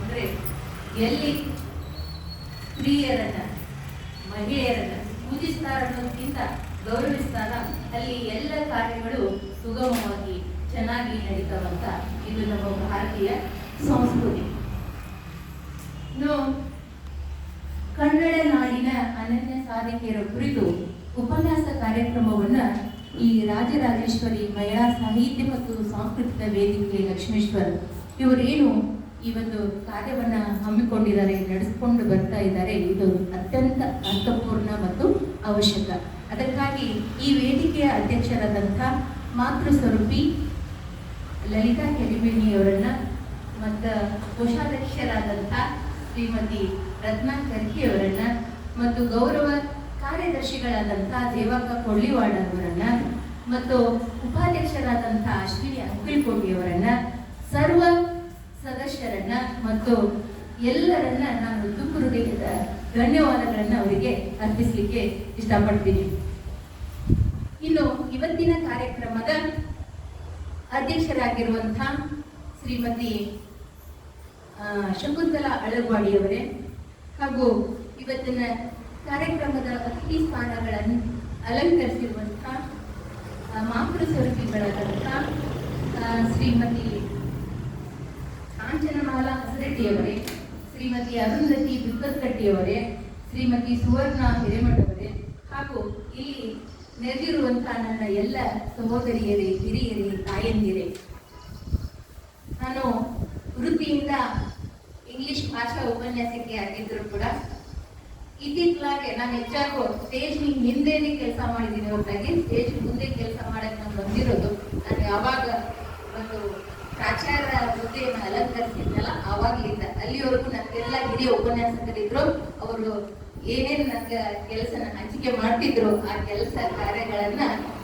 ಅಂದರೆ ಎಲ್ಲಿ ಸ್ತ್ರೀಯರನ್ನ ಮಹಿಳೆಯರನ್ನ ಪೂಜಿಸ್ತಾರ ಅನ್ನೋದಕ್ಕಿಂತ ಗೌರವಿಸ್ತಾರ ಅಲ್ಲಿ ಎಲ್ಲ ಕಾರ್ಯಗಳು ಸುಗಮವಾಗಿ ಚೆನ್ನಾಗಿ ನಡೀತಾವಂತ ಇದು ನಮ್ಮ ಭಾರತೀಯ ಸಂಸ್ಕೃತಿ. ಇನ್ನು ಕನ್ನಡ ನಾಡಿನ ಅನನ್ಯ ಸಾಧಕಿಯರ ಕುರಿತು ಉಪನ್ಯಾಸ ಕಾರ್ಯಕ್ರಮವನ್ನ ಈ ರಾಜರಾಜೇಶ್ವರಿ ಮಹಿಳಾ ಸಾಹಿತ್ಯ ಮತ್ತು ಸಾಂಸ್ಕೃತಿಕ ವೇದಿಕೆ ಲಕ್ಷ್ಮೇಶ್ವರ್ ಇವರೇನು ಈ ಒಂದು ಕಾರ್ಯವನ್ನ ಹಮ್ಮಿಕೊಂಡಿದ್ದಾರೆ, ನಡೆಸಿಕೊಂಡು ಬರ್ತಾ ಇದ್ದಾರೆ. ಇದು ಅತ್ಯಂತ ಅರ್ಥಪೂರ್ಣ ಮತ್ತು ಅವಶ್ಯಕ. ಅದಕ್ಕಾಗಿ ಈ ವೇದಿಕೆಯ ಅಧ್ಯಕ್ಷರಾದಂಥ ಮಾತೃ ಸ್ವರೂಪಿ ಲಲಿತಾ ಕೆಲಿಬೇಣಿಯವರನ್ನ ಮತ್ತು ಕೋಶಾಧ್ಯಕ್ಷರಾದಂಥ ಶ್ರೀಮತಿ ರತ್ನಾ ಕರ್ಕಿಯವರನ್ನ ಮತ್ತು ಗೌರವ ಕಾರ್ಯದರ್ಶಿಗಳಾದಂಥ ದೇವಕ್ಕ ಕೊಳ್ಳಿವಾಡ ಅವರನ್ನ ಮತ್ತು ಉಪಾಧ್ಯಕ್ಷರಾದಂಥ ಅಶ್ವಿನಿ ಅಂಕಲ್ಕೋಟಿಯವರನ್ನ, ಸರ್ವ ಸದಸ್ಯರನ್ನ ಮತ್ತು ಎಲ್ಲರನ್ನ ನಾನು ತುಂಬ ಹೃದಯದ ಧನ್ಯವಾದಗಳನ್ನ ಅವರಿಗೆ ಅರ್ಪಿಸಲಿಕ್ಕೆ ಇಷ್ಟಪಡ್ತೀನಿ. ಇನ್ನು ಇವತ್ತಿನ ಕಾರ್ಯಕ್ರಮದ ಅಧ್ಯಕ್ಷರಾಗಿರುವಂಥ ಶ್ರೀಮತಿ ಶಕುಂತಲಾ ಅಳಗವಾಡಿಯವರೇ ಹಾಗೂ ಇವತ್ತಿನ ಕಾರ್ಯಕ್ರಮದ ಅತಿಥಿ ಸ್ಥಾನಗಳನ್ನು ಅಲಂಕರಿಸಿರುವಂಥ ಮಾತೃ ಸ್ವರೂಪಿಗಳಾದಂಥ ಶ್ರೀಮತಿ ಕಾಂಚನಮಾಲಾ ಹಸರೆಡ್ಡಿಯವರೇ, ಶ್ರೀಮತಿ ಅರುಂಧತಿ ಬಿಕ್ಕತ್ಕಟ್ಟಿಯವರೇ, ಶ್ರೀಮತಿ ಸುವರ್ಣ ಹಿರೇಮಠವರೇ ಹಾಗೂ ಇಲ್ಲಿ ನೆರೆದಿರುವಂತಹ ನನ್ನ ಎಲ್ಲ ಸಹೋದರಿಯರೇ, ಹಿರಿಯರೇ, ತಾಯಂದಿರೇ. ನಾನು ವೃತ್ತಿಯಿಂದ ಇಂಗ್ಲಿಷ್ ಭಾಷಾ ಉಪನ್ಯಾಸಕ್ಕೆ ಆಗಿದ್ರು ಕೂಡ ಇತ್ತೀಚಲಾಗೆ ನಾನು ಹೆಚ್ಚಾಗೂ ಸ್ಟೇಜ್ ಹಿಂದೆನೇ ಕೆಲಸ ಮಾಡಿದ್ದೀನಿ ಹೊರತಾಗಿ ಸ್ಟೇಜ್ ಮುಂದೆ ಕೆಲಸ ಮಾಡಕ್ಕೆ ನಾನು ಬಂದಿರೋದು. ನಾನು ಯಾವಾಗ ಒಂದು ಪ್ರಾಚಾರ್ಯ ಹುದ್ದೆಯನ್ನು ಅಲಂಕರಿಸಿದ್ನಲ್ಲ ಆವಾಗಲಿಂದ ಅಲ್ಲಿವರೆಗೂ ನನಗೆಲ್ಲ ಹಿರಿಯ ಉಪನ್ಯಾಸಕರಿದ್ರು. ಅವರು ಏನೇನು ನನಗೆ ಕೆಲಸನ ಹಂಚಿಕೆ ಮಾಡ್ತಿದ್ರು ಆ ಕೆಲಸ ಕಾರ್ಯಗಳನ್ನ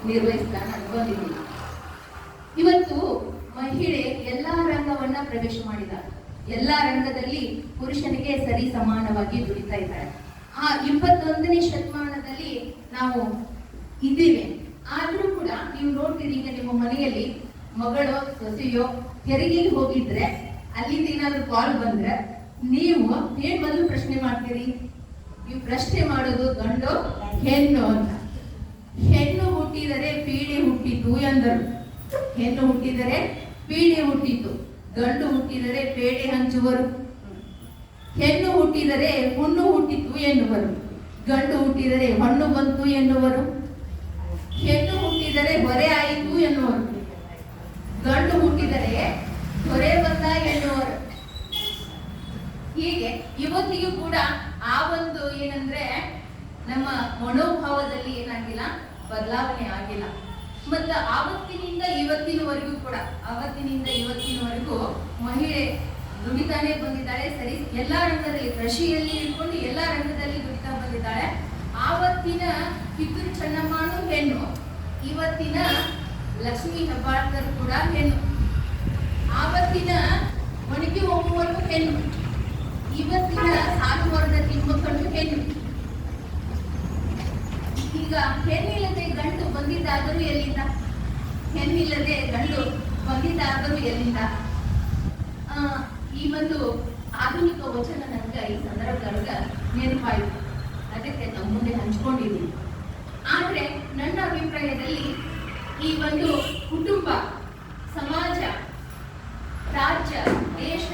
ನಿರ್ವಹಿಸ್ತಾ ನಾನು ಬಂದಿದ್ದೀನಿ. ಇವತ್ತು ಮಹಿಳೆ ಎಲ್ಲಾ ರಂಗವನ್ನ ಪ್ರವೇಶ ಮಾಡಿದ್ದಾರೆ. ಎಲ್ಲಾ ರಂಗದಲ್ಲಿ ಪುರುಷನಿಗೆ ಸರಿ ಸಮಾನವಾಗಿ ದುಡಿತಾ ಇದ್ದಾರೆ. ಆ 21ನೇ ಶತಮಾನದಲ್ಲಿ ನಾವು ಇದ್ದೀವಿ. ಆದ್ರೂ ಕೂಡ ನೀವು ನೋಡ್ತೀರಿ, ಈಗ ನಿಮ್ಮ ಮನೆಯಲ್ಲಿ ಮಗಳೋ ಸೊಸೆಯೋ ಹೆರಿಗೆಗೆ ಹೋಗಿದ್ರೆ ಅಲ್ಲಿಂದ ಏನಾದ್ರು ಕಾಲ್ ಬಂದ್ರೆ ನೀವು ಏನ್ ಬಂದು ಪ್ರಶ್ನೆ ಮಾಡ್ತೀರಿ? ನೀವು ಪ್ರಶ್ನೆ ಮಾಡೋದು ಗಂಡು ಹೆಣ್ಣು ಅಂತ. ಹೆಣ್ಣು ಹುಟ್ಟಿದರೆ ಪೀಡೆ ಹುಟ್ಟಿತು ಎಂದರು. ಹೆಣ್ಣು ಹುಟ್ಟಿದರೆ ಪೀಡೆ ಹುಟ್ಟಿತು, ಗಂಡು ಹುಟ್ಟಿದರೆ ಪೇಡೆ ಹಂಚುವರು. ಹೆಣ್ಣು ಹುಟ್ಟಿದರೆ ಹುಣ್ಣು ಹುಟ್ಟಿತು ಎನ್ನುವರು, ಗಂಡು ಹುಟ್ಟಿದರೆ ಹಣ್ಣು ಬಂತು ಎನ್ನುವರು. ಹೆಣ್ಣು ಹುಟ್ಟಿದರೆ ಹೊರೆ ಆಯಿತು ಎನ್ನುವರು, ಗಂಡು ಹುಟ್ಟಿದರೆ ಹೊರೆ ಬಂದ ಎನ್ನುವರು. ಹೀಗೆ ಇವತ್ತಿಗೂ ಕೂಡ ಆ ಒಂದು ಏನಂದ್ರೆ ನಮ್ಮ ಮನೋಭಾವದಲ್ಲಿ ಏನಾಗಿಲ್ಲ, ಬದಲಾವಣೆ ಆಗಿಲ್ಲ. ಮತ್ತು ಆವತ್ತಿನಿಂದ ಇವತ್ತಿನವರೆಗೂ ಕೂಡ ಮಹಿಳೆ ದುಡಿತಾನೆ ಬಂದಿದ್ದಾಳೆ. ಸರಿ, ಎಲ್ಲಾ ರಂಗದಲ್ಲಿ, ಕೃಷಿಯಲ್ಲಿ ಇಟ್ಕೊಂಡು ಎಲ್ಲಾ ರಂಗದಲ್ಲಿ ದುಡಿತಾ ಬಂದಿದ್ದಾಳೆ. ಆವತ್ತಿನ ಕಿತ್ತೂರು ಚೆನ್ನಮ್ಮನೂ ಹೆಣ್ಣು, ಇವತ್ತಿನ ಲಕ್ಷ್ಮೀ ಹೆಬ್ಬಾಳ್ಕರ್ ಕೂಡ ಹೆಣ್ಣು, ಆವತ್ತಿನ ಒಣಗಿ ಹೋಗುವರು ಹೆಣ್ಣು, ಇವತ್ತಿನ ಸಾಲುವರ್ಗ ತಿಮ್ಮಕ್ಕಳು ಹೆಣ್ಣು. ಈಗ ಹೆಣ್ಣಿಲ್ಲದೆ ಗಂಡು ಬಂದಿದ್ದಾದರೂ ಎಲ್ಲಿಂದ? ಹೆಣ್ಣಿಲ್ಲದೆ ಗಂಡು ಬಂದಿದ್ದಾದರೂ ಎಲ್ಲಿಂದ? ಈ ಒಂದು ಆಧುನಿಕ ವಚನ ನನಗೆ ಈ ಸಂದರ್ಭದೊಳಗ ನೆನಪಾಯಿತು, ಅದಕ್ಕೆ ನಮ್ಮ ಮುಂದೆ ಹಂಚ್ಕೊಂಡಿದ್ದೀನಿ. ಆದ್ರೆ ನನ್ನ ಅಭಿಪ್ರಾಯದಲ್ಲಿ ಈ ಒಂದು ಕುಟುಂಬ, ಸಮಾಜ, ರಾಜ್ಯ, ದೇಶ,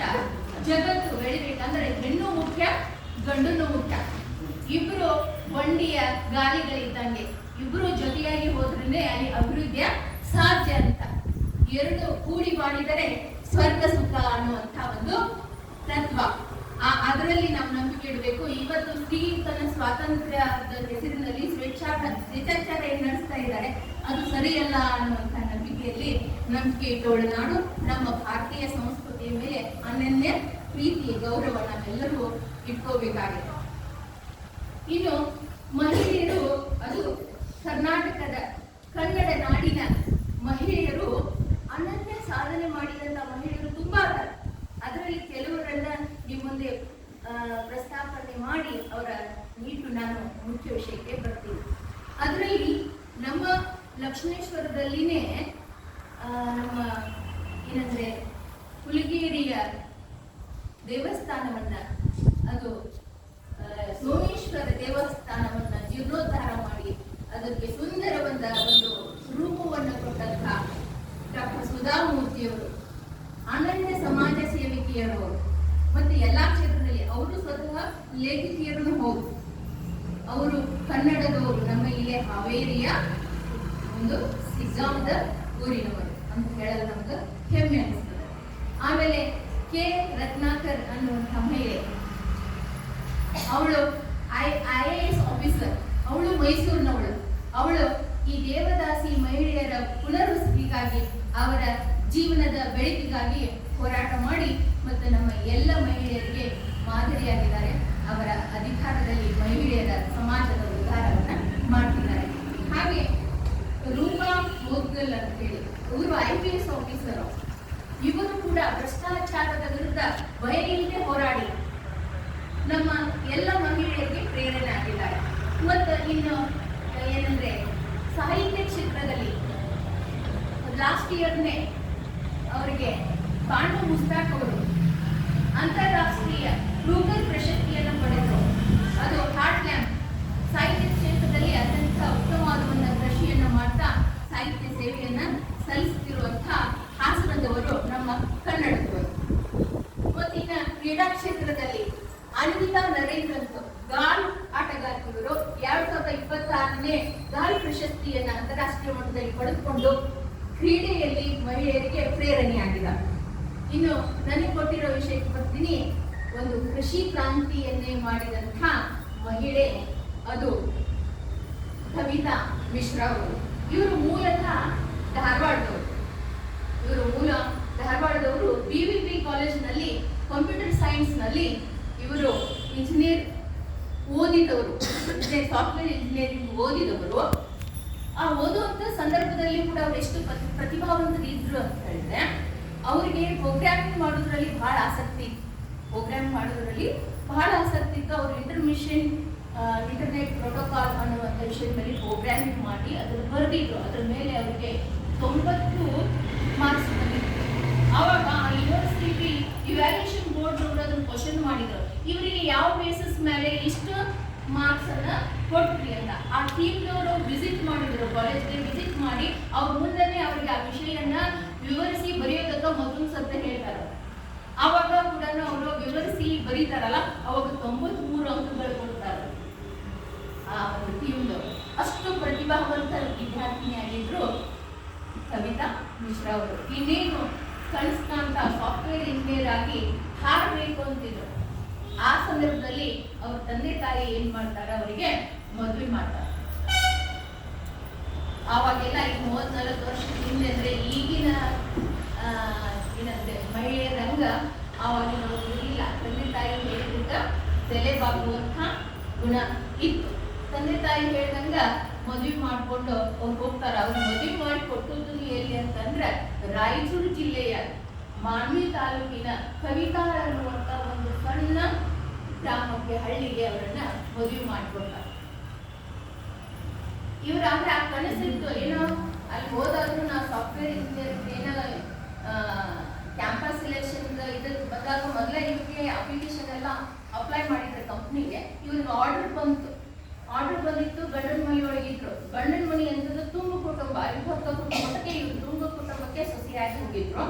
ಜಗತ್ತು ಬೆಳಿಬೇಕಂದ್ರೆ ಹೆಣ್ಣು ಮುಖ್ಯ, ಗಂಡನು ಮುಖ್ಯ. ಇಬ್ರು ಬಂಡಿಯ ಗಾಲಿಗಳಿದ್ದಂಗೆ, ಇಬ್ರು ಜೊತೆಯಾಗಿ ಹೋದ್ರೇನೆ ಅಲ್ಲಿ ಅಭಿವೃದ್ಧಿಯ ಸಾಧ್ಯ ಅಂತ. ಎರಡು ಕೂಡಿ ಮಾಡಿದರೆ ಸ್ವರ್ಗ ಸುಖ ಅನ್ನುವಂಥ ಒಂದು ತತ್ವ. ಅದರಲ್ಲಿ ನಾವು ನಂಬಿಕೆ ಇಡಬೇಕು. ಇವತ್ತು ಸ್ತ್ರೀ ತನ್ನ ಸ್ವಾತಂತ್ರ್ಯದ ಹೆಸರಿನಲ್ಲಿ ಸ್ವೇಚ್ಛಾಚಾರ ಏನ್ ನಡೆಸ್ತಾ ಇದ್ದಾರೆ, ಅದು ಸರಿಯಲ್ಲ ಅನ್ನುವಂಥ ನಂಬಿಕೆ ಇಟ್ಟೋಳು ನಾನು. ನಮ್ಮ ಭಾರತೀಯ ಸಂಸ್ಕೃತಿಯ ಮೇಲೆ ಅನನ್ಯ ಪ್ರೀತಿ, ಗೌರವ ನಾವೆಲ್ಲರೂ ಇಟ್ಕೋಬೇಕಾಗಿದೆ. ಇನ್ನು ಮಹಿಳೆಯರು, ಅದು ಕರ್ನಾಟಕದ ಕನ್ನಡ ನಾಡಿನ ಮಹಿಳೆಯರು ಅನನ್ಯ ಸಾಧನೆ ಮಾಡಿದಂತ ಮಹಿಳೆಯರು ತುಂಬಾ ಇದ್ದಾರೆ. ಅದರಲ್ಲಿ ಕೆಲವರನ್ನ ನಿಮ್ಮ ಮುಂದೆ ಪ್ರಸ್ತಾಪನೆ ಮಾಡಿ ಅವರ ನೀಟು ನಾನು ಮುಖ್ಯ ವಿಷಯಕ್ಕೆ ಬರ್ತೀನಿ. ಅದರಲ್ಲಿ ನಮ್ಮ ಲಕ್ಷ್ಮೇಶ್ವರದಲ್ಲಿನೇ ನಮ್ಮ ಏನಂದ್ರೆ ಹುಲಿಗೇರಿಯ ದೇವಸ್ಥಾನವನ್ನ, ಅದು ಸೋಮೇಶ್ವರ ದೇವಸ್ಥಾನವನ್ನ ಜೀರ್ಣೋದ್ಧಾರ ಮಾಡಿ ಅದಕ್ಕೆ ಸುಂದರವಾದ ಒಂದು ರೂಪವನ್ನು ಕೊಟ್ಟಂತಹ ಡಾಕ್ಟರ್ ಸುಧಾಮೂರ್ತಿಯವರು, ಅನನ್ಯ ಸಮಾಜ ಸೇವಕಿಯರು, ಮತ್ತೆ ಎಲ್ಲಾ ಕ್ಷೇತ್ರದಲ್ಲಿ ಅವರು ಸ್ವತಃ ಲೇಖಕಿಯರನ್ನು ಹೌದು. ಅವರು ಕನ್ನಡದವರು, ನಮ್ಮ ಇಲ್ಲೇ ಹಾವೇರಿಯ ಒಂದು ಸಿಗ್ಗಾಂವದ ಊರಿನವರು ಅಂತ ಹೇಳಲು ನಮ್ಗೆ ಹೆಮ್ಮೆ ಅನಿಸ್ತದೆ. ಆಮೇಲೆ ಕೆ ರತ್ನಾಕರ್ ಅನ್ನುವಂಥ ಮಹಿಳೆ, ಅವಳು IAS ಆಫೀಸರ್, ಅವಳು ಮೈಸೂರಿನವಳು. ಅವಳು ಈ ದೇವದಾಸಿ ಮಹಿಳೆಯರ ಪುನರ್ವಸತಿಗಾಗಿ, ಅವರ ಜೀವನದ ಬೆಳಕಿಗಾಗಿ ಹೋರಾಟ ಮಾಡಿ ಮತ್ತು ನಮ್ಮ ಎಲ್ಲ ಮಹಿಳೆಯರಿಗೆ ಮಾದರಿಯಾಗಿದ್ದಾರೆ. ಅವರ ಅಧಿಕಾರದಲ್ಲಿ ಮಹಿಳೆಯರ ಸಮಾಜದ ಉದ್ಧಾರವನ್ನ ಮಾಡ್ತಿದ್ದಾರೆ. ಹಾಗೆ ರೂಪಾ ಮೋದ್ಗಲ್ ಅಂತ ಹೇಳಿ, ಇವರು IPS ಆಫೀಸರ್. ಇವರು ಕೂಡ ಭ್ರಷ್ಟಾಚಾರದ ವಿರುದ್ಧ ಭಯವಿಲ್ಲದೆ ಹೋರಾಡಿ ನಮ್ಮ ಎಲ್ಲ ಮಹಿಳೆಯರಿಗೆ ಪ್ರೇರಣೆ ಆಗಿದ್ದಾರೆ. ಮತ್ತು ಇನ್ನು ಏನಂದ್ರೆ ಸಾಹಿತ್ಯ ಕ್ಷೇತ್ರದಲ್ಲಿ ಲಾಸ್ಟ್ ಇಯರ್ನೇ ಅವರಿಗೆ ಬಾನು ಮುಸ್ತಾಕ್ ಅವರು ಅಂತಾರಾಷ್ಟ್ರೀಯ ರೂಗಲ್ ಪ್ರಶಸ್ತಿಯನ್ನು ಪಡೆದರು. ಅದು ಹಾರ್ಟ್ ಲ್ಯಾಂಪ್ ಸಾಹಿತ್ಯ ಕ್ಷೇತ್ರದಲ್ಲಿ ಅತ್ಯಂತ ಉತ್ತಮವಾದ ಒಂದು ಕೃಷಿಯನ್ನು ಮಾಡ್ತಾ ಸಾಹಿತ್ಯ ಸೇವೆಯನ್ನ ಸಲ್ಲಿಸುತ್ತಿರುವಂತಹ ಹಾಸನದವರು ನಮ್ಮ ಕನ್ನಡದವರು. ಮತ್ತಿನ್ನ ಕ್ರೀಡಾ ಕ್ಷೇತ್ರದಲ್ಲಿ ಅನ್ವಿತಾ ನರೇಂದ್ರ ಗಾಲ್ ಆಟಗಾರ್ತಿಯವರು 2026ನೇ ಗಾಲ್ ಪ್ರಶಸ್ತಿಯನ್ನ ಅಂತಾರಾಷ್ಟ್ರೀಯ ಮಟ್ಟದಲ್ಲಿ ಪಡೆದುಕೊಂಡು ಕ್ರೀಡೆಯಲ್ಲಿ ಮಹಿಳೆಯರಿಗೆ ಪ್ರೇರಣೆಯಾಗಿದ್ದಾರೆ. ಇನ್ನು ನನಗೆ ಕೊಟ್ಟಿರೋ ವಿಷಯಕ್ಕೆ ಬರ್ತೀನಿ. ಒಂದು ಕೃಷಿ ಕ್ರಾಂತಿಯನ್ನೇ ಮಾಡಿದಂಥ ಮಹಿಳೆ ಅದು ಕವಿತಾ ಮಿಶ್ರಾ ಅವರು. ಇವರು ಮೂಲತಃ ಧಾರವಾಡದವರು. BVP ಕಾಲೇಜಿನಲ್ಲಿ ಕಂಪ್ಯೂಟರ್ ಸೈನ್ಸ್ ನಲ್ಲಿ ಇವರು ಇಂಜಿನಿಯರ್ ಓದಿದವರು, ಸಾಫ್ಟ್ವೇರ್ ಇಂಜಿನಿಯರಿಂಗ್ ಓದಿದವರು. ಆ ಓದುವಂತ ಸಂದರ್ಭದಲ್ಲಿ ಕೂಡ ಅವ್ರು ಎಷ್ಟು ಪ್ರತಿಭಾವಂತರು ಇದ್ರು ಅಂತ ಹೇಳಿದ್ರೆ, ಅವರಿಗೆ ಪ್ರೋಗ್ರಾಮಿಂಗ್ ಮಾಡೋದ್ರಲ್ಲಿ ಬಹಳ ಆಸಕ್ತಿ ಇತ್ತು. ಅವರು ಇಂಟರ್ನೆಟ್ ಪ್ರೋಟೋಕಾಲ್ ಅನ್ನುವಂಥ ವಿಷಯದ ಮೇಲೆ ಪ್ರೋಗ್ರಾಮಿಂಗ್ ಮಾಡಿ ಅದನ್ನು ಬರೆದಿದ್ರು. ಅದ್ರ ಮೇಲೆ ಅವರಿಗೆ 90 ಮಾರ್ಕ್ಸ್ ಬಂದಿತ್ತು. ಆವಾಗ ಯೂನಿವರ್ಸಿಟಿ ಇವ್ಯಾಲ್ಯೂಯೇಷನ್ ಬೋರ್ಡ್ ಅವರು ಅದನ್ನು ಕ್ವಶನ್ ಮಾಡಿದ್ರು, ಇವರಿಗೆ ಯಾವ ಬೇಸಿಸ್ ಮೇಲೆ ಇಷ್ಟು ಮಾರ್ಕ್ಸ್ ಅನ್ನ ಕೊಟ್ರಿ ಅಂತ. ಆ ಟೀಮ್ನವರು ವಿಸಿಟ್ ಮಾಡಿದ್ರು, ಕಾಲೇಜ್ಗೆ ವಿಸಿಟ್ ಮಾಡಿ ಅವ್ರ ಮುಂದೆನೆ ಅವರಿಗೆ ಆ ವಿಷಯನ್ನ ವಿವರಿಸಿ ಬರೆಯೋದಕ್ಕೆ ಮತ್ತೊಂದು ಸತ್ತ ಹೇಳ್ತಾರೆ. ಆವಾಗ ಕೂಡ ಅವರು ವಿವರಿಸಿ ಬರೀತಾರಲ್ಲ, ಅವಾಗ 93 ಅಂಕಗಳು ಕೊಡ್ತಾರೆ ಆ ಒಂದು ಟೀಮ್ನವರು. ಅಷ್ಟು ಪ್ರತಿಭಾವಂತ ವಿದ್ಯಾರ್ಥಿನಿಯಾಗಿದ್ರು ಕವಿತಾ ಮಿಶ್ರಾ ಅವರು. ಇನ್ನೇನು ಕನಸ್ಕಾಂತ ಸಾಫ್ಟ್ವೇರ್ ಇಂಜಿನಿಯರ್ ಆಗಿ ಹಾರಬೇಕು ಅಂತಿದ್ರು. ಆ ಸಂದರ್ಭದಲ್ಲಿ ಅವ್ರ ತಂದೆ ತಾಯಿ ಏನ್ ಮಾಡ್ತಾರೆ, ಅವರಿಗೆ ಮದುವೆ ಮಾಡ್ತಾರೆ. ಆವಾಗೆಲ್ಲ ಈಗ 34 ವರ್ಷದ ಹಿಂದೆ ಅಂದ್ರೆ ಈಗಿನ ಏನಂದ್ರೆ ಮಹಿಳೆಯರ ರಂಗ ಆವಾಗಿನ ಇರಲಿಲ್ಲ. ತಂದೆ ತಾಯಿ ಹೇಳಿದಂಗ ತಲೆ ಬಾಗುವಂತ ಗುಣ ಇತ್ತು. ತಂದೆ ತಾಯಿ ಹೇಳಿದಂಗ ಮದುವೆ ಮಾಡ್ಕೊಂಡು ಅವ್ರು ಹೋಗ್ತಾರ. ಅವ್ರು ಮದುವೆ ಮಾಡಿ ಕೊಟ್ಟದ್ದು ಎಲ್ಲಿ ಅಂತಂದ್ರೆ ರಾಯಚೂರು ಜಿಲ್ಲೆಯ ಮಾನ್ವಿ ತಾಲೂಕಿನ ಕವಿತಾಳ ಅನ್ನುವಂತ ಒಂದು ಸಣ್ಣ ಗ್ರಾಮಕ್ಕೆ, ಹಳ್ಳಿಗೆ ಅವರನ್ನ ಮದುವೆ ಮಾಡಿಕೊಡ್ತಾರೆ. ಇವ್ರಾದ್ರೆ ಆ ಕನಸಿತ್ತು, ಏನೋ ಅಲ್ಲಿ ಹೋದಾದ್ರು ನಾವು ಸಾಫ್ಟ್ವೇರ್ ಇಂಜಿನಿಯರ್ ಏನೋ ಕ್ಯಾಂಪಸ್ ಸಿಲೆಕ್ಷನ್ ಇದಕ್ಕೆ ಬಂದಾಗ ಮೊದಲೇ ಇವ್ರಿಗೆ ಅಪ್ಲಿಕೇಶನ್ ಎಲ್ಲ ಅಪ್ಲೈ ಮಾಡಿದ್ರೆ ಕಂಪ್ನಿಗೆ. ಇವ್ರಿಗೆ ಆರ್ಡರ್ ಬಂದಿತ್ತು. ಗಂಡನ ಮನೆಯೊಳಗಿದ್ರು. ಗಂಡನ ಮನೆ ಅಂತಂದ್ರೆ ತುಂಬ ಕುಟುಂಬ, ವಿಭಕ್ತ ಕುಟುಂಬಕ್ಕೆ ಇವ್ರು ತುಂಬ ಕುಟುಂಬಕ್ಕೆ ಸೊಸೆಯಾಗಿ ಹೋಗಿದ್ರು.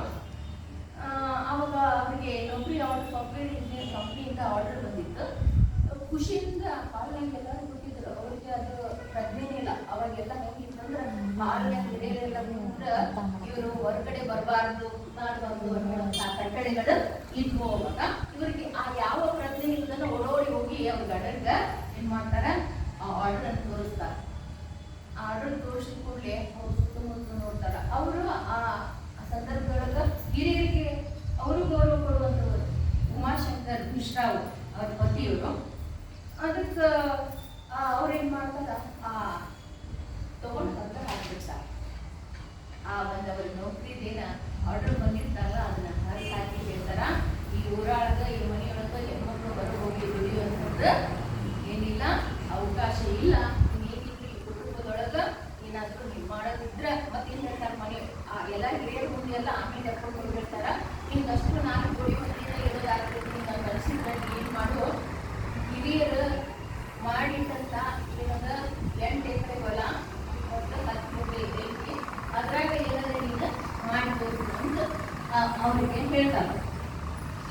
ಅವಾಗ ಅವರಿಗೆ ನೌಕರಿ ಆರ್ಡರ್, ಸಾಫ್ಟ್ವೇರ್ ಇಂಜಿನಿಯರ್ ಕಂಪ್ನಿಯಿಂದ ಆರ್ಡರ್ ಬಂದಿತ್ತು. ಖುಷಿಯಿಂದ ಹಾಲ್ನಾಗ ಎಲ್ಲರೂ ಕೊಟ್ಟಿದ್ರು. ಅವ್ರಿಗೆ ಅದು ಪ್ರಜ್ಞೆನೇ ಇಲ್ಲ. ಅವಾಗೆಲ್ಲ ಹೆಂಗಿತ್ತಂದ್ರೆ ಹಾಲ್ನಾಗ ಹಿರಿಯರೆಲ್ಲ ಬಂದ್ರೆ ಇವರು ಹೊರಗಡೆ ಬರಬಾರ್ದು, ಮಾಡಬಾರ್ದು ಅನ್ನುವಂಥ ಕಟ್ಟಳೆಗಳು ಇದ್ವು. ಅವಾಗ ಇವರಿಗೆ ಆ ಯಾವ ಪ್ರಜ್ಞೆ ಇಲ್ಲದನ್ನ ಓಡೋಡಿ ಹೋಗಿ ಅವ್ರ ಗಂಡಗ ಏನ್ ಮಾಡ್ತಾರ, ಆ ಆರ್ಡರ್ ಅನ್ನು ತೋರಿಸ್ತಾರೆ. ಆರ್ಡರ್ ತೋರಿಸಿದ ಕೂಡಲೇ ಅವ್ರು ಸುತ್ತಮುತ್ತ ನೋಡ್ತಾರ. ಅವರು ಆ ಸಂದರ್ಭದೊಳಗ ಹಿರಿಯರಿಗೆ ಅವರು ಗೌರವ ಕೊಡುವಂಥವ್ರು. ಉಮಾಶಂಕರ್ ಮಿಶ್ರಾ ಅವ್ರ ಪತಿಯವರು. ಅದಕ್ಕೆ ಅವ್ರೇನ್ ಮಾಡ್ತಾರ, ತಗೊಂಡು ತಂದ್ರೆ ಹಾಕ್ಬಿಡ್ತಾರೆ. ಆ ಒಂದು ಅವ್ರ ನೌಕರಿದೇನ ಆರ್ಡರ್ ಬಂದಿರ್ತಾರಲ್ಲ ಅದನ್ನ ಹಾಕಿ ಹೇಳ್ತಾರ, ಈ ಊರೊಳಗ ಈ ಮನೆಯೊಳಗ ಹೆಣ್ಮಕ್ಳು ಹೊರಗೆ ಹೋಗಿ ದುಡಿಯುವಂಥದ್ದು ಏನಿಲ್ಲ, ಅವಕಾಶ ಇಲ್ಲ. ಏನಿದ್ರು ಈ ಕುಟುಂಬದೊಳಗ ಏನಾದ್ರು ನೀವು ಮಾಡೋದಿದ್ರ ಮತ್ತೇನ್ ಹೇಳ್ತಾರ, ಮನೆ ಎಲ್ಲ ಹಿರಿಯರ ಮುಂದೆ ಎಲ್ಲ ಆಮೇಲೆ ಕರ್ಕೊಂಡು ಹೋಗಿರ್ತಾರ, ನಿಮ್ಗಷ್ಟು ನಾನು ದುಡಿಯುವಂತಿಲ್ಲ ಇರೋದಾಗ್ತದೆ,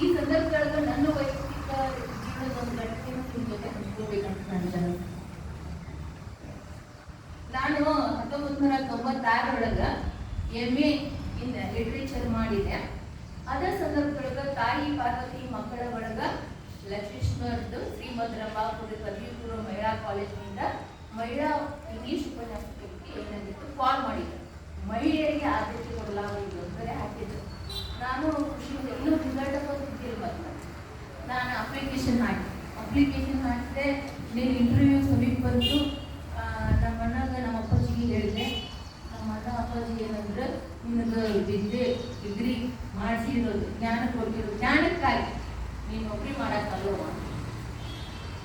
ಈ ಸಂದರ್ಭದೊಳಗೆ ನನ್ನ ವೈಯಕ್ತಿಕ ಜೀವನದ ಒಂದು ಘಟನೆಯನ್ನು ನಿಮ್ಮ ಜೊತೆ ಹಂಚ್ಕೋಬೇಕಂತ ನನಗೆ ನಾನು 1996 MA ಇನ್ ಲಿಟ್ರೇಚರ್ ಮಾಡಿದೆ. ಅದ ಸಂದರ್ಭದೊಳಗ ತಾಯಿ ಪಾರ್ವತಿ ಮಕ್ಕಳ ಒಳಗ ಲಕ್ಷ್ಮೀಶ್ವರದ್ದು ಶ್ರೀಮದ್ ರಂಭಾಪುರಿ ಪದವಿ ಪೂರ್ವ ಮಹಿಳಾ ಕಾಲೇಜಿನಿಂದ ಮಹಿಳಾ ಇಂಗ್ಲಿಷ್ ಉಪನ್ಯಾಸಕರಿಗೆ ಏನಾಗಿತ್ತು ಕಾಲ್ ಮಾಡಿದ್ರು. ಮಹಿಳೆಯರಿಗೆ ಆದ್ಯತೆ ಕೊಡಲಾಗುವುದು ಅಂದರೆ ಹಾಕಿದ್ರು. ನಾನು ಖುಷಿಯಿಂದ ಇನ್ನೂ ರಿಸಲ್ಟ್ ಬಂದಿದ್ದಿಲ್ಲ. ಮತ್ತು ನಾನು ಅಪ್ಲಿಕೇಶನ್ ಹಾಕಿದೆ. ನೀನು ಇಂಟರ್ವ್ಯೂ ಸಮೀಪ ಬಂತು. ನಮ್ಮ ಅಣ್ಣಗ ನಮ್ಮ ಅಪ್ಪಾಜಿಗೆ ಹೇಳಿದೆ. ನಮ್ಮ ಅಣ್ಣ ಅಪ್ಪಾಜಿ ಏನಂದ್ರೆ ನಿನಗೆ ಡಿಗ್ರಿ ಮಾಡಿಸಿರೋದು ಜ್ಞಾನ ಕೊಟ್ಟಿರೋದು ಜ್ಞಾನಕ್ಕಾಗಿ ನೀನು ನೌಕರಿ ಮಾಡೋಕ್ಕಲ್ವ,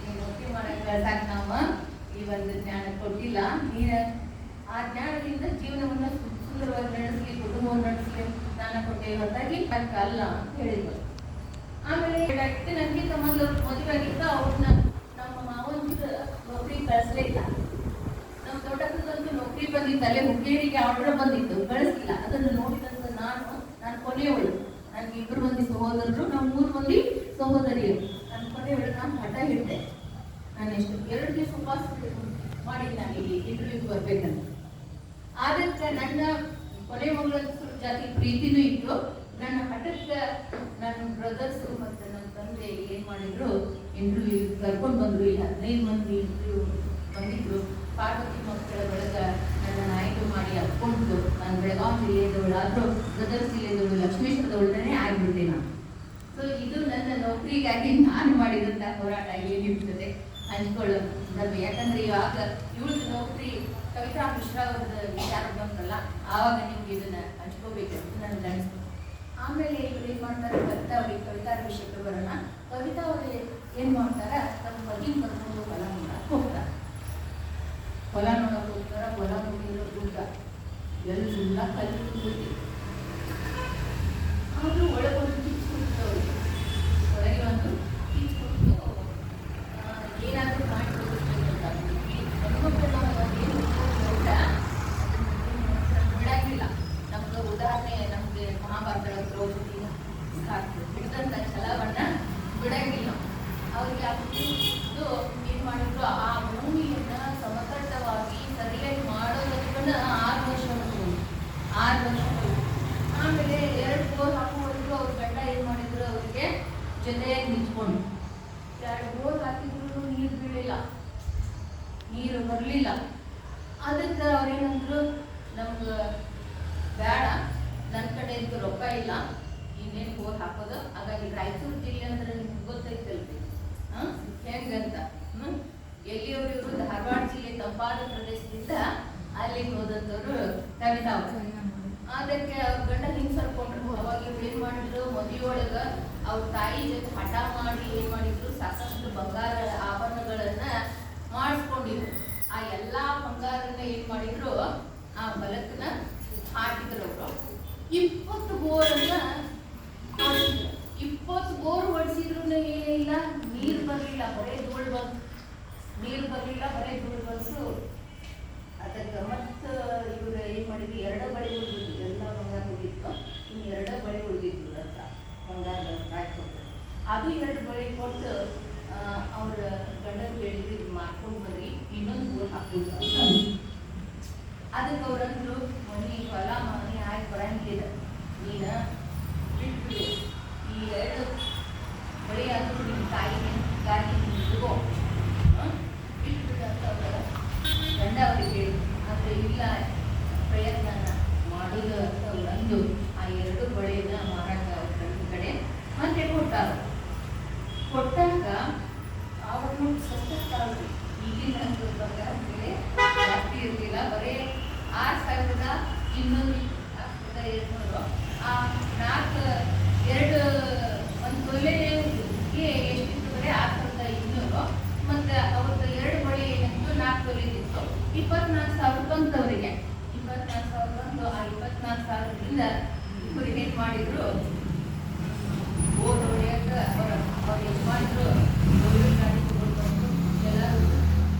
ನೀನು ನೌಕರಿ ಮಾಡೋಕ್ಕೆ ಸಾಕು. ನಾವು ಈ ಒಂದು ಜ್ಞಾನ ಕೊಟ್ಟಿಲ್ಲ. ನೀನು ಆ ಜ್ಞಾನದಿಂದ ಜೀವನವನ್ನು ಸುಂದರವಾಗಿ ನಡೆಸಲಿ, ಕುಟುಂಬವನ್ನು ನಡೆಸಲಿ ಜ್ಞಾನ ಕೊಟ್ಟೆ ಹೊರತಾಗಿ ಅಲ್ಲ ಅಂತ ಹೇಳಿದ್ರು. ಆಮೇಲೆ ನನಗಿಂತ ಮೊದಲು ಮದುವೆ ಆಗಿದ್ದ ಅವ್ರನ್ನ ನಮ್ಮ ಮಾವಂದಿರ ನೌಕರಿ ಕಳಿಸಲೇ ಇಲ್ಲ. ನಮ್ಮ ದೊಡ್ಡಕ್ಕಂತೂ ನೌಕರಿ ಬಂದಿತ್ತು, ಅಲ್ಲೇ ಹುಕ್ಕೇರಿಗೆ ಆರ್ಡರ್ ಬಂದಿತ್ತು, ಕಳಿಸಿಲ್ಲ. ಅದನ್ನು ನೋಡಿದಂತ ನಾನು ಕೊನೆಯವಳು. ನನಗೆ 2 ಮಂದಿ ಸಹೋದರರು, ನಾವು 3 ಮಂದಿ ಸಹೋದರಿಯರು. ನನ್ನ ಕೊನೆಯವಳು. ನಾನು ಹಠ ಹಿಡಿದೆ. ನಾನು ಎಷ್ಟು 2 ದಿವಸ ಉಪವಾಸ ಮಾಡಿದ್ದೆ ನಾನು ಇಲ್ಲಿ ಇಂಟರ್ವ್ಯೂಗೆ ಬರ್ಬೇಕಂತ. ಅದಕ್ಕೆ ನನ್ನ ಕೊನೆ ಮಗಳ ಜಾತಿ ಪ್ರೀತಿನೂ ಇತ್ತು. ನನ್ನ ಹಠಕ್ಕೆ ನನ್ನ ಬ್ರದರ್ಸು ಮತ್ತು ನನ್ನ ತಂದೆ ಏನು ಮಾಡಿದ್ರು, ಇಂಟರ್ವ್ಯೂ ಕರ್ಕೊಂಡು ಬಂದರು. ಇಲ್ಲಿ 15 ಮಂದಿ ಇಂಟರ್ವ್ಯೂ ಬಂದಿದ್ರು. ಪಾರ್ವತಿ ಮಕ್ಕಳ ಒಳಗ ನನ್ನ ಆಯ್ಕೆ ಮಾಡಿ ಹಾಕ್ಕೊಂಡು ನಾನು ಬೆಳಗಾವಿ ಜಿಲ್ಲೆಯದವಳು, ಆದರೂ ಗದಗ ಜಿಲ್ಲೆಯದವಳು, ಲಕ್ಷ್ಮೇಶ್ವರದವಳನ್ನೇ ಆಗಿಬಿಟ್ಟೆ ನಾನು. ಸೊ ಇದು ನನ್ನ ನೌಕರಿಗಾಗಿ ನಾನು ಮಾಡಿದಂಥ ಹೋರಾಟ ಏನಿರ್ತದೆ ಹಂಚ್ಕೊಳ್ಳೋದು. ಯಾಕಂದ್ರೆ ಇವಾಗ ಇವಳದು ನೌಕರಿ ಕವಿತಾ ಮಿಶ್ರಾ ಅವ್ರದ್ದು ವಿಚಾರ ಬಂತಲ್ಲ, ಆವಾಗ ನಿಮ್ಗೆ ಇದನ್ನ ಹಂಚ್ಕೋಬೇಕಂತ ನನಗೆ ಅನಿಸ್ತು. ಆಮೇಲೆ ಇವ್ರು ಏನು ಮಾಡ್ತಾರೆ, ಕವಿತಾ ವಿಷಯಕ್ಕೆ ಬರೋಣ. ಕವಿತಾ ಅವರು ಏನು ಮಾಡ್ತಾರೆ, ತಮ್ಮ ಮಗಿನ ಕರ್ಕೊಂಡು ಹೊಲ ನೋಡಕ್ಕೆ ಹೋಗ್ತಾರೆ. ಹೊಲ ನೋಡಕ್ಕೆ ಹೋಗ್ತಾರೆ. ಹೊಲ ನೋಡಿರೋ ದುಡ್ಡ ಎಲ್ಲ ಕಲ್ಲು ಹೋಗಿ ಆದರೂ ಒಳಗೊಂದು ಕಿಚ್ಚಿಕೊಡ್ತವ್ರು. ಹೊರಗೆ ಒಂದು ಕಿಚ್ಚಿಕೊಟ್ಟು ಏನಾದರೂ ಮಾಡಿಕೊಡ್ಬೇಕು ಅಂತ ಹೆಣ್ಮಕ್ಳು ಏನು ಊಟ ಬಿಡಾಗಿಲ್ಲ. ನಮ್ಗೆ ಉದಾಹರಣೆ, ನಮಗೆ ಮಹಾಭಾರತ ದ್ರೌಪದಿ ಹಿಡಿದಂಥ ಛಲವನ್ನ ಬಿಡಂಗಿಲ್ಲ. ಅವ್ರಿಗೆ ಇದು ಏನು ಮಾಡಿದ್ರು, ಆ ಭೂಮಿಯನ್ನ ಸಮತಟ್ಟವಾಗಿ ಸರಿಯಾಗಿ ಮಾಡೋದಕ್ಕನ್ನ 6 ವರ್ಷ ಆಮೇಲೆ 2 ಬೋರ್ ಹಾಕುವವರೆಗೂ ಅವ್ರ ಗಂಡ ಏನು ಮಾಡಿದ್ರು, ಅವ್ರಿಗೆ ಜೊತೆಯಾಗಿ ನಿಂತ್ಕೊಂಡು 2 ಬೋರ್ ಹಾಕಿದ್ರು ನೀರು ಬೀಳಿಲ್ಲ, ನೀರು ಬರಲಿಲ್ಲ. ಅದಕ್ಕೆ ಅವ್ರೇನಂದ್ರು, ನಮ್ಗೆ ಬೇಡ, ನನ್ನ ಕಡೆ ಇದಕ್ಕೆ ರೊಕ್ಕ ಇಲ್ಲ, ಇನ್ನೇನು ಬೋರ್ ಹಾಕೋದು. ಹಾಗಾಗಿ ರಾಯಚೂರು ಜಿಲ್ಲೆ ಅಂದ್ರೆ ನಿಮ್ಗೆ ಗೊತ್ತೈತಲ್ರಿ ಹೆಂಗಂತ. ಎಲ್ಲಿಯವರು ಇವರು ಧಾರವಾಡ ಜಿಲ್ಲೆ ತಂಪಾದ ಪ್ರದೇಶದಿಂದ ಅಲ್ಲಿಗೆ ಹೋದಂಥವ್ರು ಕವಿತಾ ಅವರು. ಅದಕ್ಕೆ ಅವ್ರ ಗಂಡ ಹಿಂಗೆ ಸರ್ಕೊಂಡ್ರು. ಅವಾಗ ಇವ್ರು ಏನು ಮಾಡಿದ್ರು, ಮದುವೆಯೊಳಗೆ ಅವ್ರ ತಾಯಿ ಜೊತೆ ಹಠ ಮಾಡಿ ಏನು ಮಾಡಿದ್ರು, ಸಾಕಷ್ಟು ಬಂಗಾರ ಆಭರಣಗಳನ್ನ ಮಾಡಿಸ್ಕೊಂಡಿದ್ರು. ಆ ಎಲ್ಲ ಬಂಗಾರನ್ನ ಏನು ಮಾಡಿದ್ರು, ಆ ಬಲಕ್ಕನ್ನ ಹಾಕಿದ್ರು. ಅವರು 20 ಬೋರನ್ನ ಹೊಡಿಸಿದ್ರು. 20 ಬೋರ್ ಹೊಡಿಸಿದ್ರು ಏನೇ ಇಲ್ಲ, ನೀರು ಬರಲಿಲ್ಲ, ಬರೇ ಧೂಳು ಬಂತು. ನೀರು ಬರಲಿಲ್ಲ, ಬರೇ ಧೂಳು ಬಂತು. ಅದಕ್ಕೆ ಮತ್ತು ಇವರು ಏನು ಮಾಡಿದ್ರು, 2 ಬಳೆ ಉಳಿದಿತ್ತು. ಎಲ್ಲ ಬಂಗಾರ ಉಳಿದಿತ್ತು, ಇನ್ನು 2 ಬಳೆ ಉಳಿದಿತ್ತು ಅಂತ ಬಂಗಾರ ಹಾಕ್ಕೊಟ್ಟು. ಅದು 2 ಬಳೆ ಕೊಟ್ಟು ಅವ್ರ ಗಂಡನ ಹೇಳಿದ್ರು, ಇದು ಮಾಡ್ಕೊಂಡು ಬರ್ರಿ, ಇನ್ನೊಂದು ಬೋರ್ ಹಾಕ್ಬೋದು ಅಂತ. ಅದಕ್ಕೆ ಅವ್ರಂದ್ರು, ಹೊಲ ಮನೆ ಆಗಿ ಬರಂಗಿಲ್ಲ, ನೀನು ಬಿಟ್ಬಿಡು, ಈ 2 ಬಳೆ ಆದರೂ ನಿಮ್ಮ ತಾಯಿಗೆ ಗಾಡಿ ತಗೋ ಬಿಟ್ಬಿಡು ಅಂತ ಅವ್ರ ಗಂಡ ಅವ್ರಿಗೆ ಹೇಳಿ. ಆದರೆ ಇಲ್ಲ, ಪ್ರಯತ್ನ ಮಾಡೋದು ಅಂತ ಅವ್ರು ಅಂದು ಆ 2 ಬಳೆನ ಮಾರಾಟ ಅವ್ರ ಗಂಡ ಕಡೆ ಮತ್ತೆ ಕೊಟ್ಟಾಗ ಅವ್ರನ್ನು ಸಸ್ತಾವ್ರಿ. ಈಗಿನ ಬಂಗಾರ ಬೆಲೆ ಜಾಸ್ತಿ ಇರಲಿಲ್ಲ, ಬರೀ 6,200 ಆ 2 ಒಂದು ತೊಲೆಗೆ ಎಷ್ಟಿತ್ತು, ಬರೀ 6,200. ಮತ್ತು ಅವ್ರದ್ದು 2 ಬಳೆ ಏನಿತ್ತು 4 ತೊಲೆದಿತ್ತು. 24,000 ಬಂತು ಅವರಿಗೆ. 24,000 ಬಂದು ಆ 24,000ರಿಂದ ಇಬ್ಬರಿಗೆ ಏನು ಮಾಡಿದ್ರು, ಬೋರ್ ಹೊಡೆಯಕ್ಕೆ ಅವ್ರು ಏನು ಮಾಡಿದ್ರು, ಗಾಡಿ ತಗೊಂಡು ಬಂದು ಎಲ್ಲರೂ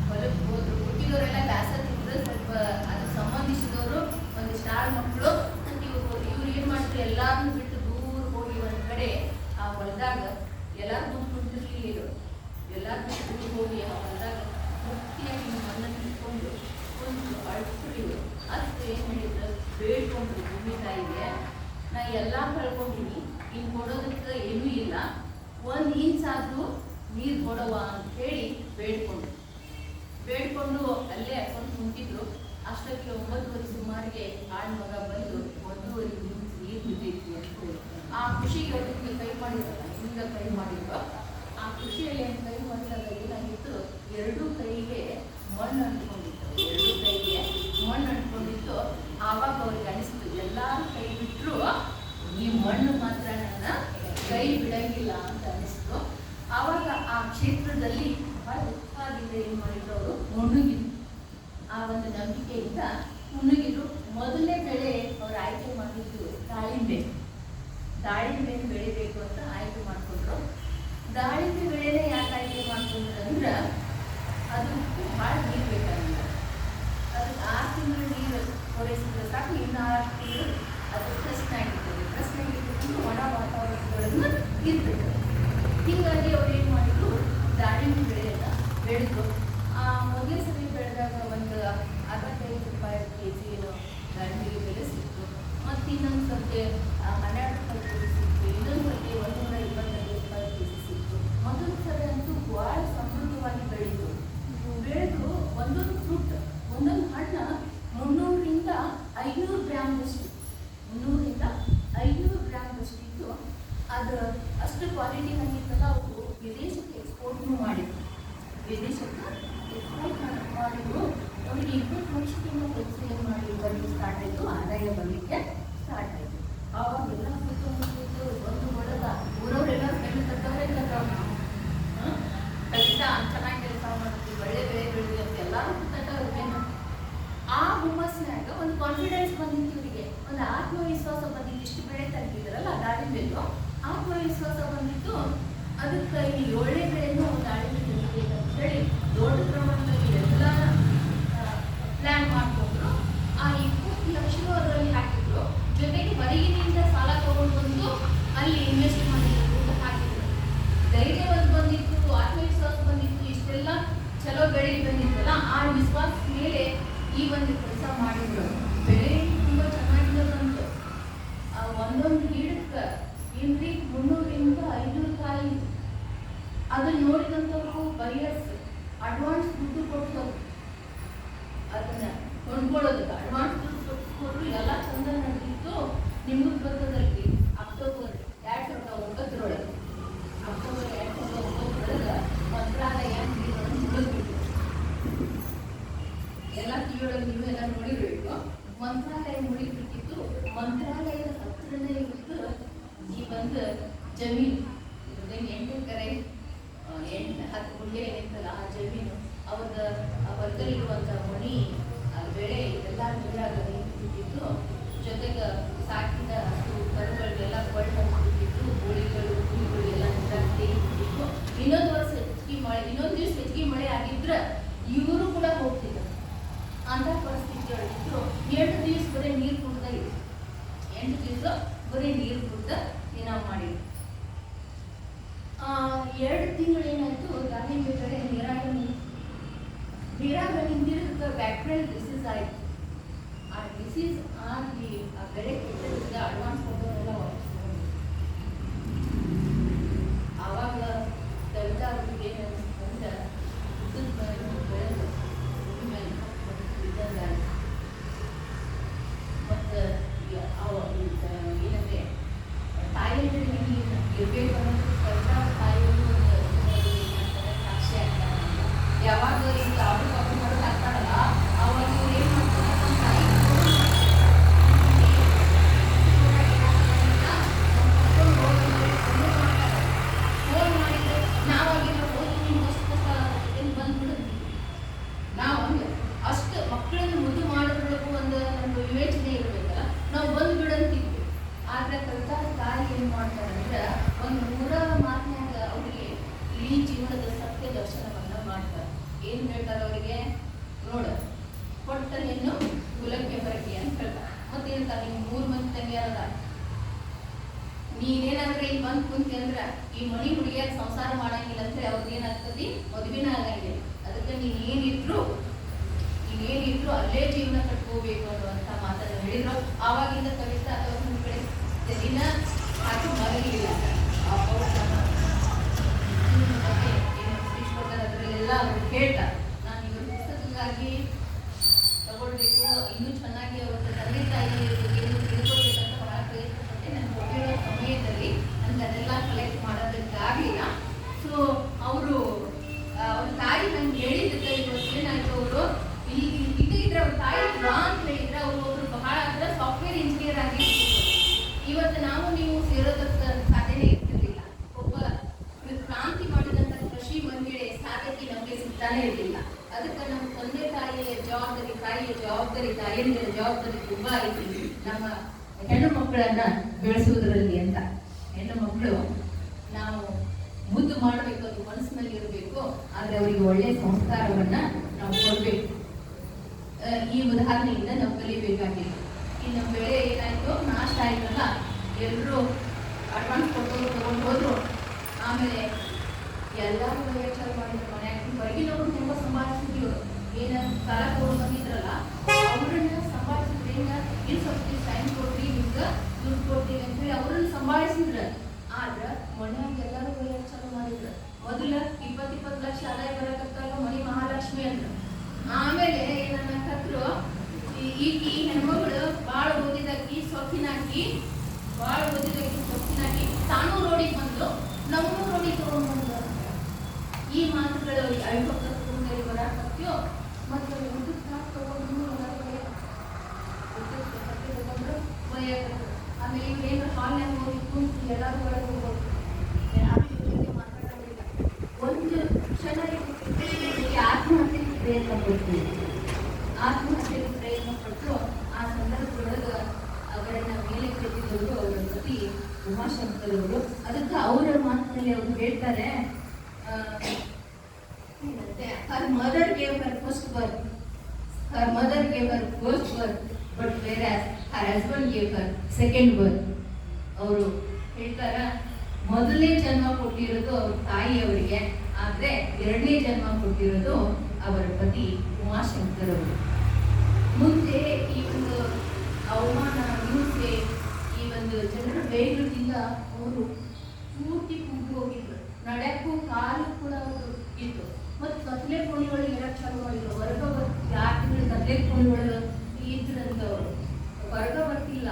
ಹೊಲಕ್ಕೆ ಹೋದ್ರು. ಹುಟ್ಟಿದವರೆಲ್ಲ ಬ್ಯಾಸತ್ತಿದ್ರು, ಸ್ವಲ್ಪ ಅದು ಸಂಬಂಧಿಸಿದವರು ಒಂದಿಷ್ಟು 6 ಮಕ್ಕಳು ಅಂತ ಇವ್ರು ಏನು ಮಾಡಿದ್ರು, ಎಲ್ಲಾರನ್ನೂ ಬಿಟ್ಟು ದೂರ ಹೋಗಿ ಒಂದು ಕಡೆ ಆ ಹೊಲದಾಗ ಎಲ್ಲಾರು ಮುಂದೆ ಕುಂತಿರ್ಲಿಲ್ಲ. ಎಲ್ಲಾರು ಮುಂದೆ ಹೋಗಿ ಹೊಲದಾಗ ಮುಕ್ತಿಯಾಗಿ ಮಣ್ಣನ್ನು ಇಟ್ಕೊಂಡು ಕುಂತು ಅಳ್ಸ್ಬಿಟ್ಟಿದ್ರು. ಅಷ್ಟು ಏನು ಹೇಳಿದ್ರು, ಬೇಡ್ಕೊಂಡ್ರು ಭೂಮಿ ತಾಯಿಗೆ, ನಾ ಎಲ್ಲ ಕಳ್ಕೊಂಡಿನಿ, ಇನ್ನು ಕೊಡೋದಕ್ಕೆ ಏನೂ ಇಲ್ಲ, 1 ಇಂಚಾದ್ರೂ ನೀರು ಕೊಡವ ಅಂತ ಹೇಳಿ ಬೇಡ್ಕೊಂಡು ಅಲ್ಲೇ ಹಾಕೊಂಡು ಕುಂತಿದ್ರು. ಅಷ್ಟಕ್ಕೆ 9:30 ಸುಮಾರಿಗೆ ಆಳ್ ಮಗ ಬಂದು 1:30 ಇಂಚ್ ನೀರು ಬಿದ್ದೈತಿ ಅಂತ ಆ ಖುಷಿಗೆ ಅವ್ರಿಗೆ ಕೈ ಮಾಡಿದ್ರಲ್ಲ, ಹಿಂಗ ಕೈ ಮಾಡಿದ್ರು. ಆ ಖುಷಿಯಲ್ಲಿ ಏನು ಕೈ ಮಾಡಿದಾಗ ಏನಾಗಿತ್ತು, 2 ಕೈಗೆ ಮಣ್ಣು ಅಂಟ್ಕೊಂಡಿತ್ತು. ಆವಾಗ ಅವ್ರಿಗೆ ಅನಿಸ್ತು, ಎಲ್ಲಾರು ಕೈ ಬಿಟ್ಟರು ಈ ಮಣ್ಣು ಮಾತ್ರ ನನ್ನ ಕೈ ಬಿಡಂಗಿಲ್ಲ ಅಂತ ಅನಿಸ್ತು. ಆವಾಗ ಆ ಕ್ಷೇತ್ರದಲ್ಲಿ ಬಹಳ ಉತ್ಸಾಹದಿಂದ ಏನು ಮಾಡಿದ್ರು, ಅವರು ಮುನ್ನುಗಿದ್ರು. ಆ ಒಂದು ನಂಬಿಕೆಯಿಂದ ಮುನ್ನುಗಿದ್ರು. ಮೊದಲನೇ ಬೆಳೆ ಅವ್ರು ಆಯ್ಕೆ ಮಾಡಿದ್ದು ದಾಳಿಂಬೆ ಬೆಳಿಬೇಕು ಅಂತ ಆಯ್ಕೆ ಮಾಡ್ಕೊಂಡ್ರು. ದಾಳಿಂಬೆ ಬೆಳೆನೇ ಯಾಕೆ ಆಯ್ಕೆ ಮಾಡ್ಕೊಂಡ್ರು ಅಂದ್ರೆ, ಅದು ಭಾಳ ನೀರು ಬೇಕಾಗಿಲ್ಲ. ಅದಕ್ಕೆ 6 ತಿಂಗಳು ನೀರು ಹೊರೈಸಿದ್ರೆ ಸಾಕು, ಇನ್ನು 6 ತಿಂಗಳು ಅದು ಪ್ರಶ್ನೆಯಾಗಿರ್ತದೆ ಒಣ ವಾತಾವರಣಗಳನ್ನು ಇರ್ಬೇಕು. ಹೀಗಾಗಿ ಅವ್ರು ಏನು ಮಾಡಿದ್ರು, ದಾಳಿಂಬೆ ಬೆಳೆಯನ್ನ ಬೆಳೆದ್ರು. ಮೊದಲೇ ಸರಿ ಬೆಳೆದಾಗ ಒಂದು 65 ರೂಪಾಯಿ kg ದಾಳಿಂಬೆಗೆ ಬೆಲೆ ಸಿಕ್ತು. ಮತ್ತು ಇನ್ನೊಂದು ಸರ್ತಿ 12 ರೂಪಾಯಿ ಸಿಕ್ತು. ಇನ್ನೊಂದು ಸರ್ತಿ 125 ರೂಪಾಯಿ kg ಸಿಕ್ತು. ಮತ್ತೊಂದು ಸರಿ ಅಂತೂ ಭಾಳ ಸಮೃದ್ಧವಾಗಿ ಬೆಳೆದು ಒಂದೊಂದು ಫ್ರೂಟ್, ಒಂದೊಂದು ಹಣ್ಣು 300ರಿಂದ 500 ಗ್ರಾಮ್ದಷ್ಟು ಇತ್ತು. ಅದು ಅಷ್ಟು ಕ್ವಾಲಿಟಿ ಆಗಿತ್ತಲ್ಲ, ಅವರು ವಿದೇಶಕ್ಕೆ ಎಕ್ಸ್ಪೋರ್ಟ್ನು ಮಾಡಿದ್ರು. ಅವ್ರಿಗೆ 20 ವರ್ಷಕ್ಕಿಂತ ಹೆಚ್ಚು ಏನು ಮಾಡಿ ಬರಲಿಕ್ಕೆ ಸ್ಟಾರ್ಟ್ ಆಯಿತು, ಆದಾಯ ಬರಲಿಕ್ಕೆ ಸ್ಟಾರ್ಟ್ ಆಯಿತು. ಆವಾಗೆಲ್ಲ ಸುತ್ತಮುತ್ತ ಒಂದು ಒಳಗ ಊರವರೆಲ್ಲರೂ ಕೈ ತಟ್ಟವರೇ ಖಂಡಿತ ಚೆನ್ನಾಗಿ ಕೆಲಸ ಮಾಡ್ತೀವಿ, ಒಳ್ಳೆ ಬೆಳೆ ಬೆಳೆದಿ ಅಂತ ಎಲ್ಲರೂ ತಟ್ಟವ್ರೇನು. ಆ ಹುಮ್ಮಸ್ಸಿನಾಗ ಒಂದು ಕಾನ್ಫಿಡೆನ್ಸ್ ಬಂದಿತ್ತು ಇವರಿಗೆ, ಒಂದು ಆತ್ಮವಿಶ್ವಾಸ ಬಂದಿತ್ತು. ಇಷ್ಟು ಬೆಳೆ ತೆಗೆದಿದ್ರಲ್ಲ ದಾಳಿಂಬೆದು, ಆತ್ಮವಿಶ್ವಾಸ ಬಂದಿತ್ತು. ಅದಕ್ಕೆ ಈ 7ನೇ ಬೆಳೆಯನ್ನು ದಾಳಿಂಬೆ ತೆಗಿಬೇಕಂತ ಹೇಳಿ ದೊಡ್ಡ ಪ್ರಮಾಣದಲ್ಲಿ ಎಲ್ಲ ಪ್ಲ್ಯಾನ್ ಮಾಡಿಕೊಂಡ್ರು. ಆ 20 ಲಕ್ಷ ಅದರಲ್ಲಿ ಹಾಕಿದ್ರು. ಜೊತೆಗೆ ಹೊರಗಿನಿಂದ ಸಾಲ ತಗೊಂಡು ಬಂದು ಅಲ್ಲಿ ಇನ್ವೆಸ್ಟ್ ಮಾಡಿದ್ರು, ಹಾಕಿದ್ರು. ಧೈರ್ಯ ಬಂದಿತ್ತು, ಆತ್ಮವಿಶ್ವಾಸ ಬಂದಿತ್ತು. ಇಷ್ಟೆಲ್ಲ ಚಲೋ ಬೆಳೆ ಬಂದಿತ್ತಲ್ಲ, ಆ ವಿಶ್ವಾಸ ಮೇಲೆ ಈ ಒಂದು ಕೆಲಸ ಮಾಡಿದ್ರು. ಬೆಳೆ ತುಂಬ ಚೆನ್ನಾಗಿದೆ ಬಂತು. ಒಂದೊಂದು ಗಿಡಕ್ಕೆ ಏನ್ರಿ 300ರಿಂದ 500 ಕಾಯಿ. ಅದನ್ನ ನೋಡಿದಂಥವ್ರು ಬೈಯರ್ಸ್ ಅಡ್ವಾನ್ಸ್ ದುಡ್ಡು ಕೊಟ್ಟು ಅದನ್ನ ಕೊಂಡ್ಕೊಳ್ಳೋದಕ್ಕೆ ಅಡ್ವಾನ್ಸ್ ದುಡ್ಡು ಕೊಟ್ಟರು. ಎಲ್ಲ ಚಂದ ನಡೆದಿತ್ತು. ನಿಮಗೂ ಗೊತ್ತದಲ್ಲಿ ಅಕ್ಟೋಬರ್ 2009 ಮಂತ್ರಾಲಯ ಮುಗಿದ್ಬಿಟ್ಟು ಎಲ್ಲ ಟಿವಿಯೊಳಗೆ ನೀವೆಲ್ಲ ನೋಡಿರ್ಬೇಕು. ಮಂತ್ರಾಲಯ ಮುಗಿದ್ಬಿಟ್ಟಿತ್ತು. ಮಂತ್ರಾಲಯದ ಹತ್ರನೇ ಇತ್ತು ಈ ಒಂದು ಜಮೀನು. 8 ಎಕರೆ 10 ಗುಂಟೆ ಏನಿತ್ತಲ್ಲ ಆ ಜಮೀನು, ಅವರ ಹೊಲದಲ್ಲಿರುವಂಥ ಮಣಿ ಬೆಳೆ ಎಲ್ಲ ನೀರಾಗ ನಿಂತುಬಿಟ್ಟಿತ್ತು. ಜೊತೆಗೆ ಸಾಕಿದ ಕರುಗಳಿಗೆಲ್ಲ ಕೊಳ್ಳ ಬಿಟ್ಟಿತ್ತು. ಕೋಳಿಗಳು ಕುರಿಗಳು ಎಲ್ಲ ನೀರಾಗ ತೇಗಿಬಿಟ್ಟಿತ್ತು. ಇನ್ನೊಂದು ದಿವಸ ಹೆಚ್ಚಿಗೆ ಮಳೆ ಆಗಿದ್ರೆ ಇವರು ಕೂಡ ಹೋಗ್ತಿದ್ರು. ಅಂತ ಪರಿಸ್ಥಿತಿ ಒಳಗಿದ್ರು. 8 ದಿವಸ ಬರೀ ನೀರು ಕುಡ್ದ ಇತ್ತು. 8 ದಿವಸ ಬರೀ ನೀರು ಕುಡ್ದ ದಿನ ಮಾಡಿದ್ರು. 2 ತಿಂಗಳು ಏನಾಯ್ತು, ದಾಳಿಂಬೆ ಬೆಳೆ ನೀರಾಗ ನಿಂತಿರೋದಕ್ಕೆ ಬ್ಯಾಕ್ಟೀರಿಯಲ್ ಡಿಸೀಸ್ ಆಯಿತು. ಆ ಡಿಸೀಸ್ ಆಗಿ ಆ ಬೆಳೆ ಕೆಟ್ಟದಿಂದ ಅಡ್ವಾನ್ಸ್ ಕೊಟ್ಟವರೆಲ್ಲ ವಾಪಸ್ ಆವಾಗ ದಲಿತರಿಗೆ ಏನು ಅನಿಸ್ತಂದ್ರೆ ಬೆಳೆದು ಮತ್ತು ಏನಂದರೆ ತಾಯಿಗಳಿಗೆ ಇರಬೇಕು ಅನ್ನೋದು ಸರ್ಕಾರ ತಾಯಿಯವರು ಸಾಕ್ಷಿ ಆಗ್ತಾರೆ. ಯಾವಾಗ ಈಗ ಅವರು ಕಬ್ಬು ಮಾಡೋದು ಆಗ್ತಾರಲ್ಲ, ಅವಾಗ ಇವ್ರು ಏನು ಮಾಡ್ತಾರೆ, ತಾಯಿ ಈ ಮನಿ ಹುಡುಗಿಯಾಗ ಸಂಸಾರ ಮಾಡಂಗಿಲ್ಲ ಅಂದ್ರೆ ಅವ್ರಿಗೆ ಏನಾಗ್ತದೆ, ಮದುವೆನ ಆಗಂಗಿಲ್ಲ. ಅದಕ್ಕೆ ನೀನೇನಿದ್ರು ಅಲ್ಲೇ ಜೀವನ ಕಟ್ಕೋಬೇಕು ಅನ್ನುವಂಥ ಮಾತನ್ನು ಹೇಳಿದ್ರು. ಆವಾಗಿಂದ ಕವಿತಾ ಅಥವಾ ಒಂದು ಕಡೆ ದಿನ ಹಾಕಿ ಮರಲಿಲ್ಲ. ಅದರಲ್ಲೆಲ್ಲ ಅವರು ಹೇಳ್ತಾರೆ, ನಾನು ಇವ್ರ ಪುಸ್ತಕಕ್ಕಾಗಿ ತಗೊಳ್ಬೇಕು, ಇನ್ನೂ ಚೆನ್ನಾಗಿ ಅವರ ತಂದೆ ತಾಯಿ ಬಗ್ಗೆ ತಿಳ್ಕೊಳ್ಬೇಕಂತ ಬಹಳ ಪ್ರಯತ್ನ ಪಟ್ಟೆ. ನಾನು ಕೊಟ್ಟಿರೋ ಸಮಯದಲ್ಲಿ ನನಗೆ ಅದೆಲ್ಲ ಕಲೆಕ್ಟ್ ಮಾಡೋದಕ್ಕಾಗಲಿಲ್ಲ. ಸೊ ಅವರು ಅವ್ರ ತಾಯಿ ನಂಗೆ ಹೇಳಿದ್ದಕ್ಕೆ ಇವತ್ತು ಏನಾಯ್ತು, ಅವರು ಇದ್ರೆ ಅವ್ರ ತಾಯಿ ಅಂತ ಹೇಳಿದ್ರೆ ಅವರು ಒಬ್ರು ಬಹಳ ಸಾಫ್ಟ್ವೇರ್ ಇಂಜಿನಿಯರ್ ಆಗಿ ಇವತ್ತು ನಾವು ನೀವು ಸೇರೋದಕ್ಕೆ ಸಾಧ್ಯನೇ ಇರ್ತಿರ್ಲಿಲ್ಲ. ಒಬ್ಬ ಕ್ರಾಂತಿ ಮಾಡಿದಂಥ ಕೃಷಿ ಮಹಿಳೆ ಸಾಧ್ಯತೆ ನಮಗೆ ಸಿಗ್ತಾನೆ ಇರಲಿಲ್ಲ. ಅದಕ್ಕೆ ನಮ್ಮ ತಂದೆ ತಾಯಿಯ ಜವಾಬ್ದಾರಿ ತಾಯಿಯಂದಿರ ಜವಾಬ್ದಾರಿ ತುಂಬಾ ಐತಿ ನಮ್ಮ ಹೆಣ್ಣು ಮಕ್ಕಳನ್ನ ಬೆಳೆಸುವುದರಲ್ಲಿ ಅಂತ. ಹೆಣ್ಣು ಮಕ್ಕಳು ನಾವು ಮುದ್ದು ಮಾಡಬೇಕು, ಅದು ಮನಸ್ಸಿನಲ್ಲಿ ಇರಬೇಕು, ಆದ್ರೆ ಅವರಿಗೆ ಒಳ್ಳೆಯ ಸಂಸ್ಕಾರವನ್ನ ನಾವು ಕೊಡ್ಬೇಕು. ಈ ಉದಾಹರಣೆಯಿಂದ ನಾವು ಕಲಿಬೇಕಾಗಿದೆ. ಇನ್ನು ಬೆಳೆ ಏನಾಯ್ತು, ನಾಶ ಆಯ್ತಲ್ಲ, ಎಲ್ಲರೂ ಅಡ್ವಾನ್ಸ್ ತಗೊಂಡು ಹೋದ್ರು. ಆಮೇಲೆ ಎಲ್ಲರೂ ಚಾಲು ಮಾಡಿದ್ರು. ಮನೆಯಾಗ ಹೊರಗಿನವರು ತುಂಬಾ ಸಂಭಾಳಿಸಿದ್ರು. ಏನ ಸಾಲ ತಗೊಂಡು ಬಂದಿದ್ರಲ್ಲ ಅವ್ರನ್ನ ಸಂಭಾಳಿಸಿದ್ರು. ಏನು ಸ್ವಲ್ಪ ಸೈನ್ ಕೊಡ್ರಿ, ನಿಮ್ಗೆ ದುಡ್ಡು ಕೊಡ್ತೀವಿ ಅಂತ ಹೇಳಿ ಅವ್ರನ್ನ ಸಂಭಾಳಿಸಿದ್ರ. ಆದ್ರ ಮನೆಯಾಗ ಎಲ್ಲರೂ ಒಯ್ಯಕ್ ಚಾಲು ಮಾಡಿದ್ರು. ಮೊದಲ 20 ಲಕ್ಷ ಆದಾಯ ಬರಕತ್ತಾಗ ಮನಿ ಮಹಾಲಕ್ಷ್ಮಿ ಅಂದ್ರು. ಆಮೇಲೆ ಏನನ್ನಕತ್ರು, ಈ ಹೆಣ್ಮಗಳು ಬಾಳ ಓದಿದಾಕಿ ಸೊಕ್ಕಿನಾಕಿ ತಾನೂ ರೋಡಿಗೆ ಬಂದು ನಮ್ಮೂ ರೋಡಿಗೆ ತಗೊಂಡ್ ಬಂದ್ರು. ಈ ಮಾತುಗಳು ಅವಿಭಕ್ತರಲ್ಲಿ ಬರಾಕತ್ಯೋ ಮತ್ತು ತಗೊಂಡು ಆಮೇಲೆ ಇವೇನು ಹಾಲ್ನಾಗ ಹೋಗಿ ಕುಂತು ಎಲ್ಲರೂ ಒಳಗೆ ಹೋಗ್ಬೋದು. ಮಾತಾಡೋದಿಲ್ಲ. ಒಂದು ಕ್ಷಣ ಆತ್ಮಹತ್ಯೆಗೆ ಪ್ರಯತ್ನ ಪಟ್ಟು ಆ ಸಂದರ್ಭದೊಳಗೆ ಅವರನ್ನ ಮೇಲೆ ಕೆತ್ತಿದವರು ಅವರ ಪತಿ ಉಮಾಶಂಕರ್ ಅವರು. ಅದಕ್ಕೆ ಅವರ ಮಾತಿನಲ್ಲಿ ಅವರು ಹೇಳ್ತಾರೆ, her mother gave her first birth, but whereas her husband gave her second birth. ಅವರು ಹೇಳ್ತಾರ, ಮೊದಲನೇ ಜನ್ಮ ಕೊಟ್ಟಿರೋದು ಅವ್ರ ತಾಯಿಯವರಿಗೆ, ಆದ್ರೆ ಎರಡನೇ ಜನ್ಮ ಕೊಟ್ಟಿರೋದು ಅವರ ಪತಿ ಉಮಾಶಂಕರ್ ಅವರು. ಮುಂದೆ ಈ ಒಂದು ಅವಮಾನ, ಹಿಂಸೆ, ಈ ಒಂದು ಜನರ ಬೇಗದಿಂದ ಅವರು ಪೂರ್ತಿ ಕುಗ್ಗಿ ಹೋಗಿದ್ರು. ನಡೆಯಕ್ಕೂ ಕಾಲು ಕೂಡ ಅವರು ಇತ್ತು. ಮತ್ತು ಕತ್ಲೆ ಕೋಣೆಗಳು ಇರಕ್ಕೆ ಚಾಲು ಮಾಡಿದ್ರು. ಹೊರಗ ಬರ್ತಿ 6 ತಿಂಗಳು ಕತ್ಲೆ ಕೋಣೆಗಳು ಇದ್ರಂತವ್ರು. ಹೊರಗ ಬರ್ತಿಲ್ಲ.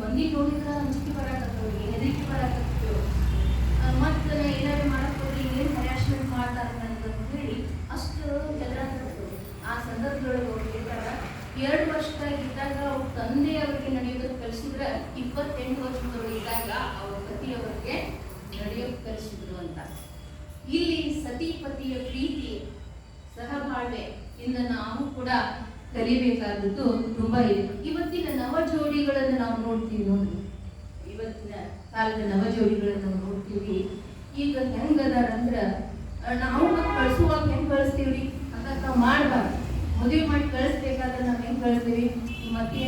ಮಂದಿ ನೋಡಿದ್ರೆ ಅಂಜಿಕೆ ಬರಾಕತ್ತವ್ರಿಗೆ, ಹೆದರಿಕೆ ಬರಾಕತ್ತು. ಮತ್ತು ಏನಾದ್ರು ಮಾಡಕ್ ಹೋದ್ರೆ ಏನು ಹ್ಯಾರಾಸ್ಮೆಂಟ್ ಮಾಡ್ತಾರೆ ಅಂತ ಹೇಳಿ ಅಷ್ಟು ಹೆದರಾಕತ್ತು. ಆ ಸಂದರ್ಭದೊಳಗೆ ಅವ್ರು ಹೇಳ್ತಾರ, 2 ವರ್ಷದಾಗಿದ್ದಾಗ ಅವ್ರ ತಂದೆ ಅವರಿಗೆ ನಡೆಯೋದಕ್ಕೆ ಕಲಿಸಿದ್ರೆ 28 ವರ್ಷದೊಳಗೆ ಇದ್ದಾಗ ಅವ್ರ ಪತಿಯವರಿಗೆ ನಡೆಯೋಕೆ ಕಲಿಸಿದ್ರು ಅಂತ. ಇಲ್ಲಿ ಸತಿಪತಿಯ ಪ್ರೀತಿ, ಸಹಬಾಳ್ವೆ ಇಂದ ನಾವು ಕೂಡ ಕಲಿಬೇಕಾದದ್ದು ತುಂಬಾ ಇದೆ. ಇವತ್ತಿನ ನವ ಜೋಡಿಗಳನ್ನು ನಾವು ನೋಡ್ತೀವಿ. ನೋಡಿ, ಇವತ್ತಿನ ಕಾಲದ ನವ ಜೋಡಿಗಳನ್ನು ನಾವು ನೋಡ್ತೀವಿ. ಈಗ ಹೆಂಗದಾರಂದ್ರ, ನಾವು ಕಳಿಸುವಾಗ ಹೆಂಗ್ ಕಳಿಸ್ತೀವ್ರಿ ಅಂತ ನಾವು ಮಾಡ್ಬಾರ್ದು. ಮದುವೆ ಮಾಡಿ ಕಳಿಸ್ಬೇಕಾದ್ರೆ ನಾವು ಹೆಂಗ್ ಕಳಿಸ್ತೀವಿ, ಮತ್ತೆ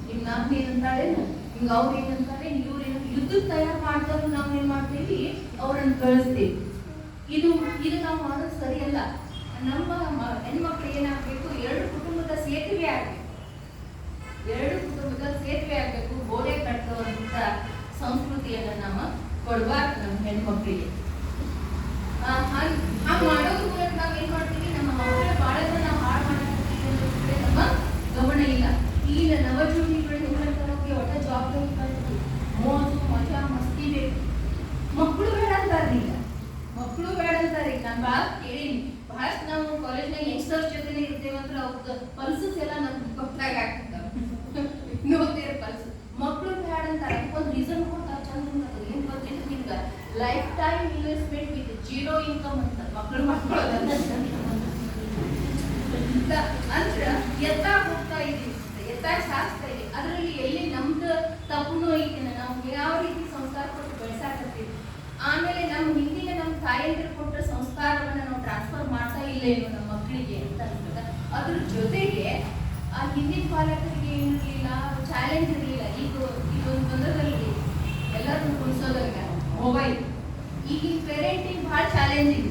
ನಿಮ್ ನಾಲ್ಕು ಏನಂತಾಳೇನು, ಹಿಂಗ ಅವ್ರು ಏನಂತಾರೆ, ಇವ್ರೇನು ಯುದ್ಧ ತಯಾರು ಮಾಡ್ತಾರೆ. ನಾವು ಏನ್ ಮಾಡ್ತೀವಿ, ಅವ್ರನ್ನ ಕಳಿಸ್ತೀವಿ. ಇದು ನಾವು ಮಾಡೋದು ಸರಿಯಲ್ಲ. ನಮ್ಮ ಹೆಣ್ಮಕ್ಳು ಏನಾಗಬೇಕು, 2 ಕುಟುಂಬದ ಸೇತುವೆ ಆಗ್ಬೇಕು. ಗೋಡೆ ಕಟ್ಟುವಂತ ಸಂಸ್ಕೃತಿಯನ್ನ ನಾವು ಕೊಡಬಾರ್ದು ನಮ್ಮ ಹೆಣ್ಮಕ್ಳಿಗೆ. ಹಾಗೆ ಮಾಡೋದ್ರ ಮೂಲಕ ನಾವು ಏನ್ ಮಾಡ್ತೀವಿ, ನಮ್ಮ ಮಕ್ಕಳ ಬಾಳನ್ನ ನಾವು ಹಾಳು ಮಾಡ್ತೀವಿ. ನಮ್ಮ ಗಮನ ಇಲ್ಲ. ಈಗ ನವಜೋಡಿಗಳು ಹೆಣ್ಮಕ್ಳಿಗೆ ಒಟ್ಟ ಜವಾಬ್ದಾರಿ ಕಳ್ತೀವಿ. ಮೋಜು ಮಜಾ ಮಸ್ತಿ ಬೇಕು. ಮಕ್ಕಳು ಬೇಡ ಅಂತಾರ್ರಿ. ನಾನು ಭಾಳ ಕೇಳೀನಿ. ಬಹಳಷ್ಟು ನಾವು ಕಾಲೇಜ್ನಾಗ ಯಂಗ್ಸ್ಟರ್ಸ್ ಜೊತೆನೆ ಇರ್ತೇವಂದ್ರೆ ಅವ್ರದ್ದು ಪಲ್ಸಸ್ ಎಲ್ಲ ನಮ್ಗೆ ಕೊಟ್ಟಾಗ ಆಗ್ತಿದ್ದಾವೆ. ನೋಡ್ತೀರ ಪಲ್ಸ್. ಮಕ್ಕಳು ಬೇಡ ಅಂತಾರೆ. ಒಂದು ರೀಸನ್ ಕೊಡ್ತಾರೆ ಚಂದ. ಏನು ಗೊತ್ತಿತ್ತು ನಿಮ್ಗೆ, life time investment with 0 income ಅಂತ ಮಕ್ಕಳು ಮಾಡ್ಕೊಳ್ಳೋದಲ್ಲ ಅಂದ್ರೆ ಎತ್ತಾಗ ಹೋಗ್ತಾ ಇದೀವಿ, ಎತ್ತಾಗ ಸಾಧಿಸ್ತಾ ಇದೀವಿ. ಅದರಲ್ಲಿ ಎಲ್ಲಿ ನಮ್ದು ತಪ್ಪುನೂ ಐತಿ. ನಾವು ಯಾವ ರೀತಿ ಸಂಸ್ಕಾರ ಕೊಟ್ಟು ಬೆಳೆಸಾಕತ್ತೀವಿ. ಆಮೇಲೆ ನಮ್ಮ ಹಿಂದಿನ ನಮ್ಮ ತಾಯಂದಿರು ಕೊಟ್ಟ ಸಂಸ್ಕಾರವನ್ನು ನಾವು ಟ್ರಾನ್ಸ್ಫರ್ ಮಾಡ್ತಾ ಇಲ್ಲ ಏನು ನಮ್ಮ ಮಕ್ಕಳಿಗೆ ಅಂತ ಅನ್ಸುತ್ತೆ. ಅದ್ರ ಜೊತೆಗೆ ಆ ಹಿಂದಿನ ಪಾಲಕರಿಗೆ ಏನಿರಲಿಲ್ಲ, ಚಾಲೆಂಜ್ ಇರಲಿಲ್ಲ. ಈಗ ಒಂದು ಬಂದದಲ್ಲಿ ಎಲ್ಲರನ್ನು ಕುಣಿಸೋದಾಗ ಮೊಬೈಲ್. ಈಗಿನ ಪೇರೆಂಟಿಂಗ್ ಭಾಳ ಚಾಲೆಂಜಿಂಗ್,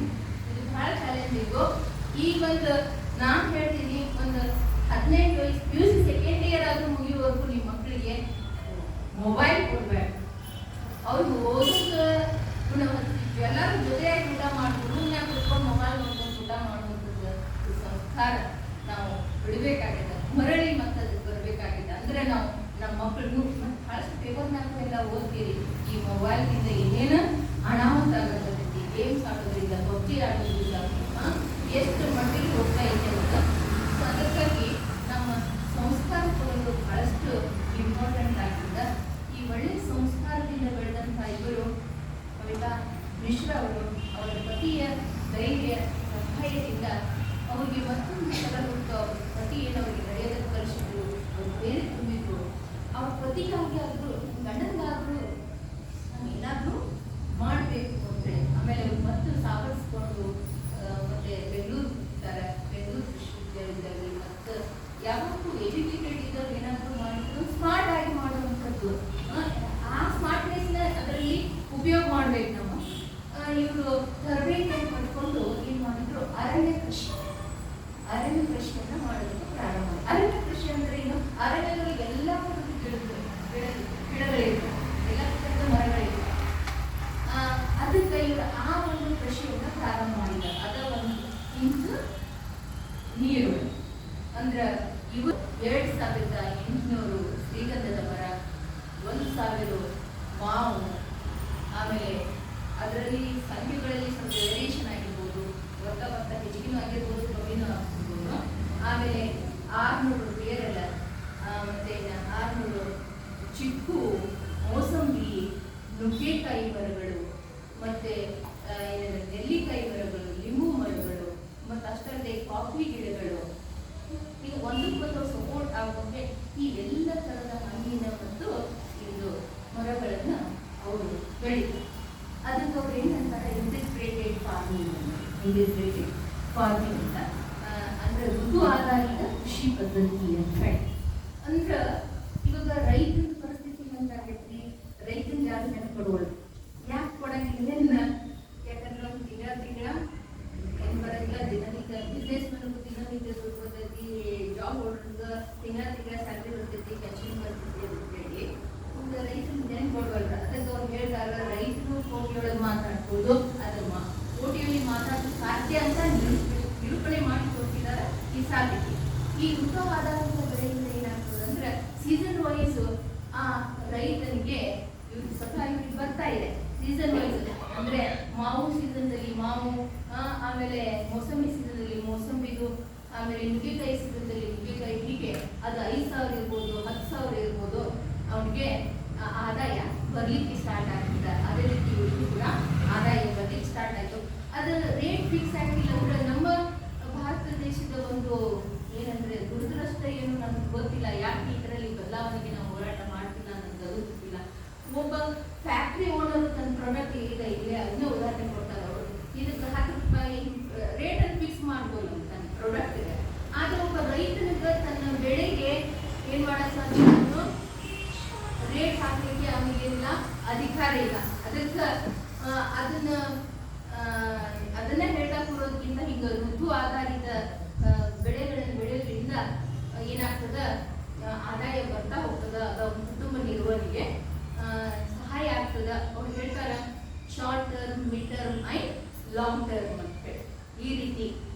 ಇದು ಭಾಳ ಚಾಲೆಂಜಿಂಗು. ಈಗ ಒಂದು ನಾನು ಹೇಳ್ತೀನಿ, ಒಂದು 18 ವಯಸ್ಸು PUC ಸೆಕೆಂಡ್ ಇಯರ್ ಆದ್ರೂ ಮುಗಿಯುವವರೆಗೂ ನಿಮ್ಮ ಮಕ್ಕಳಿಗೆ ಮೊಬೈಲ್ ಕೊಡ್ಬೇಕು. ಅವ್ರು ಓದೋದು ಎಲ್ಲರೂ ಜೊತೆಯಾಗಿ ಊಟ ಮಾಡ್ಬೋದು, ರೂಮ್ನಾಗ ಕುತ್ಕೊಂಡು ಮೊಬೈಲ್ ನೋಡ್ಕೊಂಡು ಊಟ ಮಾಡುವಂಥದ್ದು ಸಂಸ್ಕಾರ ನಾವು ಬಿಡಬೇಕಾಗಿದೆ, ಮರಳಿ ಮತ್ತೆ ಅದಕ್ಕೆ ಬರಬೇಕಾಗಿದೆ. ಅಂದ್ರೆ ನಾವು ನಮ್ಮ ಮಕ್ಕಳು ಬಹಳಷ್ಟು ಪೇಪರ್ನಾಗ ಎಲ್ಲ ಓದ್ತೀರಿ, ಈ ಮೊಬೈಲ್ನಿಂದ ಏನೇನು ಅನಾಹುತ ಆಗತೈತಿ, ಗೇಮ್ಸ್ ಆಡೋದ್ರಿಂದ, ಪಬ್ಜಿ ಆಡೋದ್ರಿಂದ ಎಷ್ಟು ಮಟ್ಟಿಗೆ ಹೋಗ್ತಾ ಇದೆ ಅಂತ. ಸೊ ಅದಕ್ಕಾಗಿ ನಮ್ಮ ಸಂಸ್ಕಾರ ಕೊಡೋದು ಬಹಳಷ್ಟು ಇಂಪಾರ್ಟೆಂಟ್ ಆಗಿದೆ. ಈ ಒಳ್ಳೆಯ ಸಂಸ್ಕಾರದಿಂದ ಬೆಳೆದಂಥ ಇವರು ಕವಿತಾ ಮಿಶ್ರಾ ಅವರು ಅವರ ಪತಿಯ ಧೈರ್ಯ ಸಹಾಯದಿಂದ ಅವರಿಗೆ ಮತ್ತೊಂದು ಸಲ ಹುಟ್ಟು ಅವ್ರ ಪತಿ ಏನವರಿಗೆ ನಡೆಯೋದಕ್ಕೆ ಕಲಿಸಿದ್ರು, ಅವ್ರು ಬೇರೆ ತುಂಬಿದ್ರು. ಅವ್ರ ಪತಿಗಾಗಿ ಆದರೂ ಗಂಡನಿಗಾದರೂ ನಾನು ಏನಾದರೂ ಮಾಡಬೇಕು ಅಂತೇಳಿ ಆಮೇಲೆ ಅವ್ರು ಮತ್ತು ಸಾವರಿಸ್ಕೊಂಡು ಮತ್ತೆ ಬೆಂಗಳೂರು ಇದ್ದಾರೆ, ಬೆಂಗಳೂರು ವಿಶ್ವವಿದ್ಯಾಲಯದಲ್ಲಿ ಮತ್ತು ಯಾವಾಗಲೂ ಎಜುಕೇಟೆಡ್ ಇದ್ದವ್ರು ಏನಾದರೂ ಮಾಡಿದ್ರು ಸ್ಮಾರ್ಟ್ ಆಗಿ ಮಾಡುವಂಥದ್ದು, ಆ ಸ್ಮಾರ್ಟ್ನೆಸ್ನ ಅದರಲ್ಲಿ ಉಪಯೋಗ ಮಾಡ್ಬೇಕು ನಾವು. ಇವರು ತರಬೇತಿಯನ್ನು ಪಡ್ಕೊಂಡು ಏನು ಮಾಡಿದ್ರು, ಅರಣ್ಯ ಕೃಷಿಯನ್ನು ಮಾಡೋದಕ್ಕೆ ಪ್ರಾರಂಭ ಮಾಡಿ. ಅರಣ್ಯ ಕೃಷಿ ಅಂದ್ರೆ ಏನು? ಅರಣ್ಯದಲ್ಲಿ ಎಲ್ಲ ಗಿಡಗಳಿರ್ತವೆ, ಎಲ್ಲ ಥರದ ಮರಗಳಿರ್ತವೆ. ಅದಕ್ಕೆ ಇವರು ಆ ಒಂದು ಕೃಷಿಯನ್ನ ಪ್ರಾರಂಭ ಮಾಡಿದ್ದಾರೆ. ಅದ ಒಂದು ಇಂಚು ನೀರು ಅಂದ್ರೆ ಇವರು 2800 ಶ್ರೀಗಂಧದ ಮರ, 1000 ಮಾವು, ಆಮೇಲೆ ಅದರಲ್ಲಿ ಸಂಖ್ಯೆಗಳಲ್ಲಿ ಸ್ವಲ್ಪ ವೇರಿಯೇಷನ್ ಆಗಿರ್ಬೋದು, ಒತ್ತ ಹೆಚ್ಚಿಗೆನೂ ಆಗಿರ್ಬೋದು, ಕಮ್ಮಿನೂ ಆಗಿರ್ಬೋದು. ಆಮೇಲೆ 600 ಪೇರಲ, ಮತ್ತೆ 600 ಚಿಕ್ಕು, ಮೋಸಂಬಿ, ನುಗ್ಗೆಕಾಯಿ ಮರಗಳು, ಮತ್ತೆ ನೆಲ್ಲಿಕಾಯಿ ಮರಗಳು, ಲಿಂಬು ಮರಗಳು, ಮತ್ತು ಅಷ್ಟಲ್ಲದೆ ಕಾಫಿ ಗಿಡಗಳು. ಈಗ ಒಂದಕ್ಕೊಂದು ಸಪೋರ್ಟ್ ಆಗೋಕ್ಕೆ ಈ ಎಲ್ಲ ಥರದ ಹಣ್ಣಿನ ಮತ್ತು ಇದು ಮರಗಳನ್ನು ಅವರು ಬೆಳೀತಾರೆ. ಅದಕ್ಕೆ ಅವ್ರು ಏನಂತಾರೆ, ಇಂಟಿಗ್ರೇಟೆಡ್ ಫಾರ್ಮಿಂಗ್ ಅಂತ, ಅಂದ್ರೆ ಋತು ಆಧಾರಿತ ಕೃಷಿ ಪದ್ಧತಿ ಅಂತ ಹೇಳಿ. ಅಂದ್ರೆ ಇವಾಗ ರೈತರ ಪರಿಸ್ಥಿತಿ ಹೆಂಗಾಗೈತಿ, ರೈತನ ಜಾಸ್ತಿ ನೆನಪು ಕೊಡೋಳು. ಯಾಕೆ ಕೊಡಂಗಿಲ್ಲ? ಯಾಕಂದ್ರೆ ಒಂದು ತಿಂಗಳ ಏನು ಬರಂಗಿಲ್ಲ, ದಿನನಿತ್ಯ ಬಿಸ್ನೆಸ್ ಮೆನ್ಗೂ ದಿನನಿತ್ಯ ದುಡ್ಡು ಬರ್ತೈತಿ, ಜಾಬ್ ಹೋಲ್ಡರ್ಗೆ ತಿಂಗಳ ಸ್ಯಾಲ್ರಿ ಬರ್ತೈತಿ, ಪೆನ್ಷನ್ ಬರ್ತೈತಿ ಅಂತ ಹೇಳಿ ಒಂದು ರೈತನ ನೆನಪು ಕೊಡುವಲ್ಲ. ಅದಕ್ಕೆ ಅವ್ರು ಹೇಳಿದಾಗ ರೈತರು ಕೋಟಿಯೊಳಗೆ ಮಾತಾಡ್ಬೋದು, ಅದನ್ನ ಕೋಟಿಯಲ್ಲಿ ಮಾತಾಡೋದು ಸಾಧ್ಯ ಅಂತ ನಿರೂಪಣೆ ಮಾಡಿ ಕೊಟ್ಟಿದ್ದಾರೆ ಈ ಸಾಧ್ಯತೆ. ಈ ಋತು ಆಧಾರಿತ ಬೆಳೆಯಿಂದ ಏನಾಗ್ತದೆ ಅಂದ್ರೆ ಸೀಸನ್ ವೈಸ್ ಆ ರೈತನಿಗೆ ಇವ್ರಿಗೆ ಸ್ವತಃ ಇವ್ರಿಗೆ ಬರ್ತಾ ಇದೆ. ಸೀಸನ್ ವೈಸ್ ಅಂದ್ರೆ ಮಾವು ಸೀಸನ್ದಲ್ಲಿ ಮಾವು, ಆಮೇಲೆ ಮೋಸಂಬಿ ಸೀಸನ್ದಲ್ಲಿ ಮೋಸಂಬಿದು, ಆಮೇಲೆ ನುಗ್ಗೆಕಾಯಿ ಸೀಸನ್ದಲ್ಲಿ ನುಗ್ಗೆಕಾಯಿ, ಹೀಗೆ ಅದು 5,000 ಇರ್ಬೋದು, 10,000 ಇರ್ಬೋದು, ಅವನಿಗೆ ಆದಾಯ ಬರ್ಲಿಕ್ಕೆ ಸ್ಟಾರ್ಟ್ ಆಗ್ತದೆ. ಅದೇ ರೀತಿ ಇವರಿಗೂ ಕೂಡ ಆದಾಯ ಬರ್ಲಿಕ್ಕೆ ಸ್ಟಾರ್ಟ್ ಆಯಿತು. ಅದರ ರೇಟ್ ಫಿಕ್ಸ್ ಆಗಿಲ್ಲ ಅಂದ್ರೆ ನಮ್ಮ ಭಾರತ ದೇಶದ ಒಂದು ಏನಂದ್ರೆ ದುರದೃಷ್ಟ ಏನು ನಮ್ಗೆ ಗೊತ್ತಿಲ್ಲ. ಯಾಕೆ ಇದರಲ್ಲಿ ಬದಲಾವಣೆಗೆ ನಾವು ಹೋರಾಟ ಮಾಡ್ತಿಲ್ಲ ಅನ್ನೋದು ಅದು ಗೊತ್ತಿಲ್ಲ. ಒಬ್ಬ ಫ್ಯಾಕ್ಟ್ರಿ ಓನರ್ ತನ್ನ ಪ್ರಾಡಕ್ಟ್ ಈಗ ಇಲ್ಲೇ ಅದನ್ನೇ ಉದಾಹರಣೆ ಕೊಡ್ತಾರೆ. ಅವರು ಇದಕ್ಕೆ 10 ರೂಪಾಯಿ ರೇಟ್ ಅನ್ನು ಫಿಕ್ಸ್ ಮಾಡ್ಬೋದು ತನ್ನ ಪ್ರಾಡಕ್ಟ್ಗೆ. ಆದರೆ ಒಬ್ಬ ರೈತನಿಗೆ ತನ್ನ ಬೆಳೆಗೆ ಏನ್ ಮಾಡಕ್ ಸಾಧ್ಯ, ರೇಟ್ ಹಾಕ್ಲಿಕ್ಕೆ ಅವನಿಗೆಲ್ಲ ಅಧಿಕಾರ ಇಲ್ಲ. ಅದಕ್ಕೆ ಅದನ್ನ ಹೇಳಕ್ ಕೊಡೋದಕ್ಕಿಂತ ಹಿಂಗ ಋತು ಆಧಾರಿತ ಬೆಳೆಗಳನ್ನು ಬೆಳೆಯೋದ್ರಿಂದ ಏನಾಗ್ತದ, ಆದಾಯ ಬರ್ತಾ ಹೋಗ್ತದ, ಒಂದು ಕುಟುಂಬ ನಿರ್ವಹಣೆಗೆ ಸಹಾಯ ಆಗ್ತದ. ಅವ್ರು ಹೇಳ್ತಾರ short term, mid term and long term ಅಂತ ಹೇಳಿ. ಈ ರೀತಿ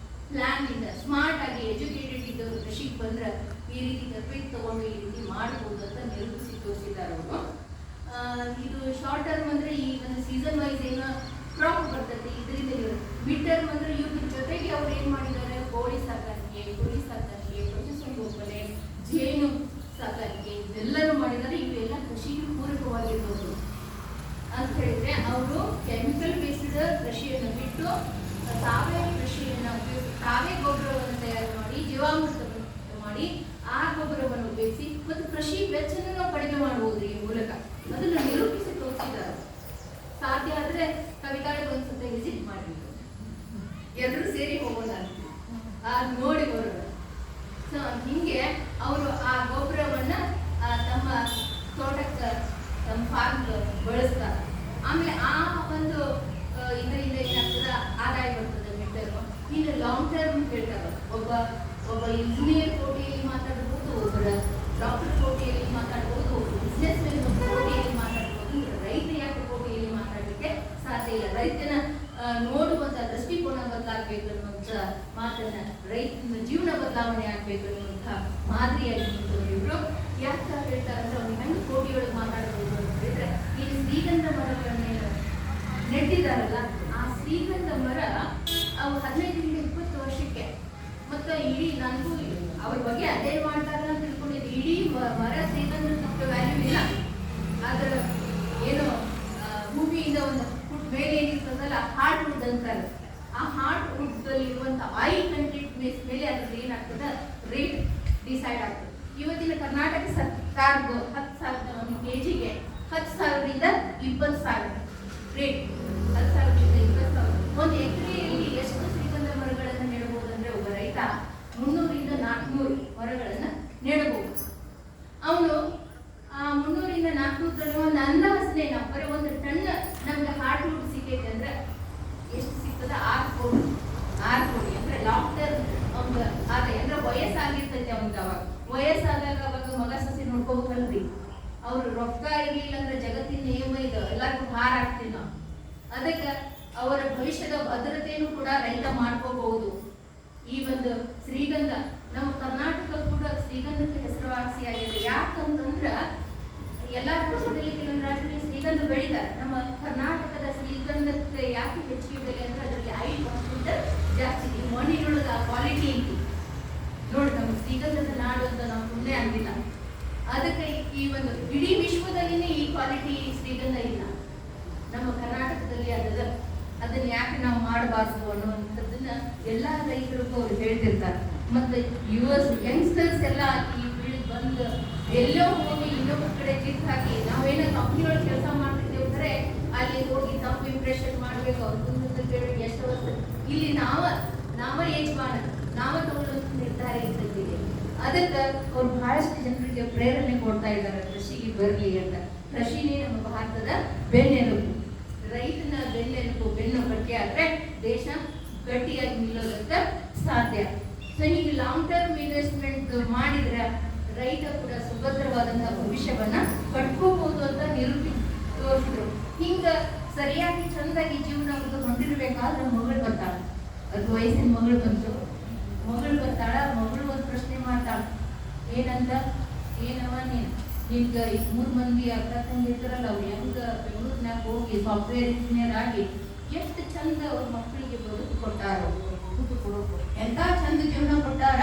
ಪ್ಲಾನ್ ಇಂದ ಸ್ಮಾರ್ಟ್ ಆಗಿ ಎಜುಕೇಟೆಡ್ ಇದ್ದವರು ಕೃಷಿಗೆ ಬಂದ್ರೆ ಈ ರೀತಿ ತರಬೇತಿ ತಗೊಂಡು ಈ ರೀತಿ ಮಾಡ್ಬೋದು ಅಂತ ನಿರೂಪಿಸಿ ತೋರಿಸಿದ್ದಾರೆ ಅವರು. ಇದು ಶಾರ್ಟ್ ಟರ್ಮ್ ಅಂದ್ರೆ ಈ ಒಂದು ಸೀಸನ್ ವೈಸ್ ಏನೋ ಕ್ರಾಪ್ ಬರ್ತೈತಿ, ಇದರಿಂದ ಮಿಡ್ ಟರ್ಮ್ ಅಂದ್ರೆ ಇವ್ರ ಜೊತೆಗೆ ಅವ್ರು ಏನ್ ಮಾಡಿದ್ದಾರೆ, ಕೋಳಿ ಸಾಕಾಣಿಕೆ, ಕುರಿ ಸಾಕಾಣಿಕೆ, ಪಶುಸಂಗೋಪನೆ, ಜೇನು ಸಾಕಾಣಿಕೆ ಇದೆಲ್ಲರೂ ಮಾಡಿದ್ದಾರೆ. ಇವೆಲ್ಲ ಕೃಷಿಗೆ ಪೂರಕವಾಗಿರ್ಬೋದು ಅಂತ ಹೇಳಿದ್ರೆ ಅವರು ಕೆಮಿಕಲ್ ಬೇಸ್ಡ್ ಕೃಷಿಯನ್ನು ಬಿಟ್ಟು ಸಾವಯವ ಕೃಷಿಯನ್ನು ಉಪಯೋಗಿಸಿ ತಾವೇ ಗೊಬ್ಬರವನ್ನು ತಯಾರು ಮಾಡಿ ಜೀವಾಮೃತ ಮಾಡಿ ಆ ಗೊಬ್ಬರವನ್ನು ಉಪಯೋಗಿಸಿ ಮತ್ತು ಕೃಷಿ ವೆಚ್ಚವನ್ನು ನಾವು ಕಡಿಮೆ ಮಾಡಬಹುದು ಈ ಮೂಲಕ. ಅದನ್ನು ನಿರೂಪಿಸಿ ತೋರಿಸಿದ್ದಾರೆ. ಸಾಧ್ಯ ಆದ್ರೆ ಕವಿತಾಳಿಗೆ ಒಂದ್ಸತಿ ವಿಸಿಟ್ ಮಾಡಬೇಕು, ಎಲ್ಲರೂ ಸೇರಿ ಹೋಗೋಣ, ನೋಡಿ ಬರೋಣ. ಸೊ ಹಿಂಗೆ ಅವರು ಆ ಗೊಬ್ಬರವನ್ನ ತಮ್ಮ ತೋಟಕ್ಕೆ, ತಮ್ಮ ಫಾರ್ಮ್ ಬಳಸ್ತಾರೆ. ಆಮೇಲೆ ಆ ಒಂದು ಇದರಿಂದ ಏನಾಗ್ತದ ಆದಾಯ ಬರ್ತದೆ ಮೆಟ್ಟರು. ಇನ್ನು ಲಾಂಗ್ ಟರ್ಮ್ ಹೇಳ್ತಾರೆ, ಒಬ್ಬ ಇಂಜಿನಿಯರ್ ಕೋಟಿಯಲ್ಲಿ ಮಾತಾಡ್ಬೋದು, ಒಬ್ಬರ ಡಾಕ್ಟರ್ ಕೋಟಿಯಲ್ಲಿ ಮಾತಾಡ್ಬೋದು, ಬಿಸ್ನೆಸ್ ಮ್ಯಾನ್ ಕೋಟಿಯಲ್ಲಿ ಮಾತಾಡ್ಬೋದು. ರೈತ ಯಾಕೆ ಕೋಟಿಯಲ್ಲಿ ಮಾತಾಡಲಿಕ್ಕೆ ಸಾಧ್ಯ ಇಲ್ಲ? ರೈತನ ನೋಡುವಂತ ದೃಷ್ಟಿಕೋನ ಬದಲಾಗಬೇಕು ಅನ್ನುವಂಥ ಮಾತನ್ನ, ರೈತನ ಜೀವನ ಬದಲಾವಣೆ ಆಗ್ಬೇಕು ಅನ್ನುವಂಥ ಮಾದರಿಯಾಗಿ ಇವರು ಯಾಕೆ ಹೇಳ್ತಾರೆ ಅಂದ್ರೆ, ಅವ್ನಿಗೆ ಹೆಂಗೆ ಕೋಟಿಯೊಳಗೆ ಮಾತಾಡ್ಬೋದು ಅಂತ ಹೇಳಿದ್ರೆ, ಈ ಶ್ರೀಗಂಧ ಮರಗಳನ್ನೇನು ನೆಟ್ಟಿದಾರಲ್ಲ, ಆ ಶ್ರೀಗಂಧ ಮರ ಅವು 15-20 ವರ್ಷಕ್ಕೆ ಮತ್ತೆ ಇಡೀ, ನನಗೂ ಅವ್ರ ಬಗ್ಗೆ ಅಧ್ಯಯನ ಮಾಡ್ತಾರೆ ಅಂತ ತಿಳ್ಕೊಂಡಿದ್ದೆ. ಇಡೀ ಮರ ಶ್ರೀಗಂಧ ವ್ಯಾಲ್ಯೂ ಇಲ್ಲ. ಅದರ ಏನು ಭೂಮಿಯಿಂದ ಒಂದು ಫುಟ್ ಮೇಲೆ ಏನಿರ್ತದಲ್ಲ, ಹಾರ್ಟ್ ವುಡ್ ಅಂತಾರೆ. ಆ ಹಾರ್ಟ್ ವುಡ್ ಇರುವಂತ ಆಯಿಲ್ ಕಂಟೆಂಟ್ ಮೇಲೆ ಅದ್ರಲ್ಲಿ ಏನಾಗ್ತದೆ, ರೇಟ್ ಡಿಸೈಡ್ ಆಗ್ತದೆ. ಇವತ್ತಿನ ಕರ್ನಾಟಕ ಸರ್ಕಾರದ 10,000 ಒಂದು ಕೆಜಿಗೆ 10,000ರಿಂದ 20,000 ರೇಟ್. 10,000ರಿಂದ 20,000. ಒಂದು ಎಕರೆಯಲ್ಲಿ ಎಷ್ಟು ಶ್ರೀಗಂಧ ಮರಗಳನ್ನು ನೆಡಬಹುದು ಅಂದ್ರೆ, ಒಬ್ಬ ರೈತ 300ರಿಂದ 400 ಮರಗಳನ್ನು ನೆಡಬಹುದು. ಅವನು ಆ 300ರಿಂದ 400 ಒಂದು ಅಂದಾಜನೆ ನಾವು ಬರೀ ಒಂದು ಟನ್ ನಮ್ಗೆ ಹಾರ್ಟ್ ವುಡ್ ಸಿಕ್ಕೈತೆ ಅಂದ್ರೆ ಎಷ್ಟು ಸಿಗ್ತದ? 6 ಕೋಟಿ ಅಂದ್ರೆ ಲಾಂಗ್ ಟರ್ಮ್ ಅವ್ನ ಆದಾಯ. ಅಂದ್ರೆ ವಯಸ್ಸಾಗಿರ್ತೈತೆ ಅವ್ನಿಗೆ. ಅವಾಗ ವಯಸ್ಸಾದಾಗ ಅವಾಗ ಮಗ ಸಸಿ ನೋಡ್ಕೋಬೇಕಲ್ರಿ. ಅವ್ರು ರೊಕ್ಕ ಇರ್ಲಿಲ್ಲ ಅಂದ್ರೆ ಜಗತ್ತಿನ ನಿಯಮ ಇದೆ, ಎಲ್ಲರಿಗೂ ಭಾರ ಆಗ್ತೀವಿ ನಾವು. ಅದಕ್ಕೆ ಅವರ ಭವಿಷ್ಯದ ಭದ್ರತೆಯನ್ನು ಕೂಡ ರೈತ ಮಾಡ್ಕೋಬಹುದು. ಈ ಒಂದು ಶ್ರೀಗಂಧ ನಮ್ಮ ಕರ್ನಾಟಕ ಕೂಡ ಶ್ರೀಗಂಧಕ್ಕೆ ಹೆಸರುವಾಸಿಯಾಗಿದೆ. ಯಾಕಂತಂದ್ರ ಎಲ್ಲಾ ರಾಜ್ಯದಲ್ಲಿ ಕೆಲವೊಂದು ರಾಜ್ಯದಲ್ಲಿ ಶ್ರೀಗಂಧ ಬೆಳಿತಾರೆ. ನಮ್ಮ ಕರ್ನಾಟಕದ ಶ್ರೀಗಂಧಕ್ಕೆ ಯಾಕೆ ಹೆಚ್ಚಿಗೆ ಬೆಲೆ ಅಂದ್ರೆ ಅದರಲ್ಲಿ 5% ಜಾಸ್ತಿ ಇದೆ. ಮಣ್ಣಿನೊಳಗೆ ಆ ಕ್ವಾಲಿಟಿ ಐತಿ ನೋಡಿ. ನಮ್ಮ ಶ್ರೀಗಂಧದ ನಾಡು ಅಂತ ನಾವು ಸುಮ್ಮನೆ ಆಗಿಲ್ಲ. ಅದಕ್ಕೆ ಈ ಒಂದು ಇಡೀ ವಿಶ್ವದಲ್ಲಿನೇ ಈ ಕ್ವಾಲಿಟಿ ಶ್ರೀಗಂಧ ಇಲ್ಲ, ನಮ್ಮ ಕರ್ನಾಟಕದಲ್ಲಿ ಅದದ. ಅದನ್ನ ಯಾಕೆ ನಾವು ಮಾಡಬಾರ್ದು ಅನ್ನುವಂಥದ್ದನ್ನ ಎಲ್ಲಾ ರೈತರಿಗೂ ಅವ್ರು ಹೇಳ್ತಿರ್ತಾರೆ. ಮತ್ತೆ ಯುಎಸ್ ಯಂಗ್ಸ್ಟರ್ಸ್ ಎಲ್ಲ ಈ ಫೀಲ್ಡ್ ಬಂದು ಎಲ್ಲೋ ಹೋಗಿ ಇನ್ನೊಬ್ಬರ ಕಡೆ ಜಿತ್ ಹಾಕಿ, ನಾವೇನೋ ಕಂಪ್ನಿಯೊಳಗೆ ಕೆಲಸ ಮಾಡ್ತಿದ್ದೇವೆ ಅಂದ್ರೆ ಅಲ್ಲಿ ಹೋಗಿ ತಪ್ಪು ಇಂಪ್ರೆಷನ್ ಮಾಡ್ಬೇಕು. ಅವ್ರ ಕುಂದಿದ್ದು ಎಷ್ಟು ವರ್ಷ ಇಲ್ಲಿ ನಾವ ಯಜಮಾನ, ನಾವ ತಗೊಳ್ಳೋದು ನಿರ್ಧಾರ ಇರ್ತಿದ್ದೀವಿ. ಅದಕ್ಕೆ ಅವ್ರು ಬಹಳಷ್ಟು ಜನರಿಗೆ ಪ್ರೇರಣೆ ಕೊಡ್ತಾ ಇದ್ದಾರೆ ಕೃಷಿಗೆ ಬರಲಿ ಅಂತ. ಕೃಷಿನೇ ನಮ್ಮ ಭಾರತದ ಬೆನ್ನೆಲುಬು. ರೈತನ ಬೆನ್ನು ಗಟ್ಟಿ ಆದ್ರೆ ದೇಶ ಗಟ್ಟಿಯಾಗಿ ನಿಲ್ಲೋದಕ್ಕೆ ಸಾಧ್ಯ. ಸೊ ಹೀಗೆ ಲಾಂಗ್ ಟರ್ಮ್ ಇನ್ವೆಸ್ಟ್ಮೆಂಟ್ ಮಾಡಿದ್ರೆ ರೈತ ಕೂಡ ಸುಭದ್ರವಾದಂತಹ ಭವಿಷ್ಯವನ್ನ ಕಟ್ಕೋಬಹುದು ಅಂತ ತೋರಿಸಿದ್ರು. ಹಿಂಗ ಸರಿಯಾಗಿ ಚಂದಾಗಿ ಜೀವನ ಹೊಂದಿರ್ಬೇಕಾದ್ರೆ ಮಗಳು ಬರ್ತಾಳ. ಅದು ವಯಸ್ಸಿನ ಮಗಳು ಬರ್ತಾಳ. ಮಗಳು ಒಂದು ಪ್ರಶ್ನೆ ಮಾಡ್ತಾಳ, ಏನಂತ, ಏನವ ನಿನ್ಗ 3 ಮಂದಿ ಅಕ್ಕ ತಂಗಿ ಇರ್ತಾರಲ್ಲ, ಅವ್ರು ಹೆಂಗ ಬೆಂಗಳೂರಿನಾಗ ಹೋಗಿ ಸಾಫ್ಟ್ವೇರ್ ಇಂಜಿನಿಯರ್ ಆಗಿ ಎಷ್ಟು ಚಂದ ಅವ್ರ ಮಕ್ಕಳಿಗೆ ಬದುಕು ಕೊಟ್ಟಾರ, ಎಂತ ಚಂದ ಜೀವನ ಕೊಟ್ಟಾರ.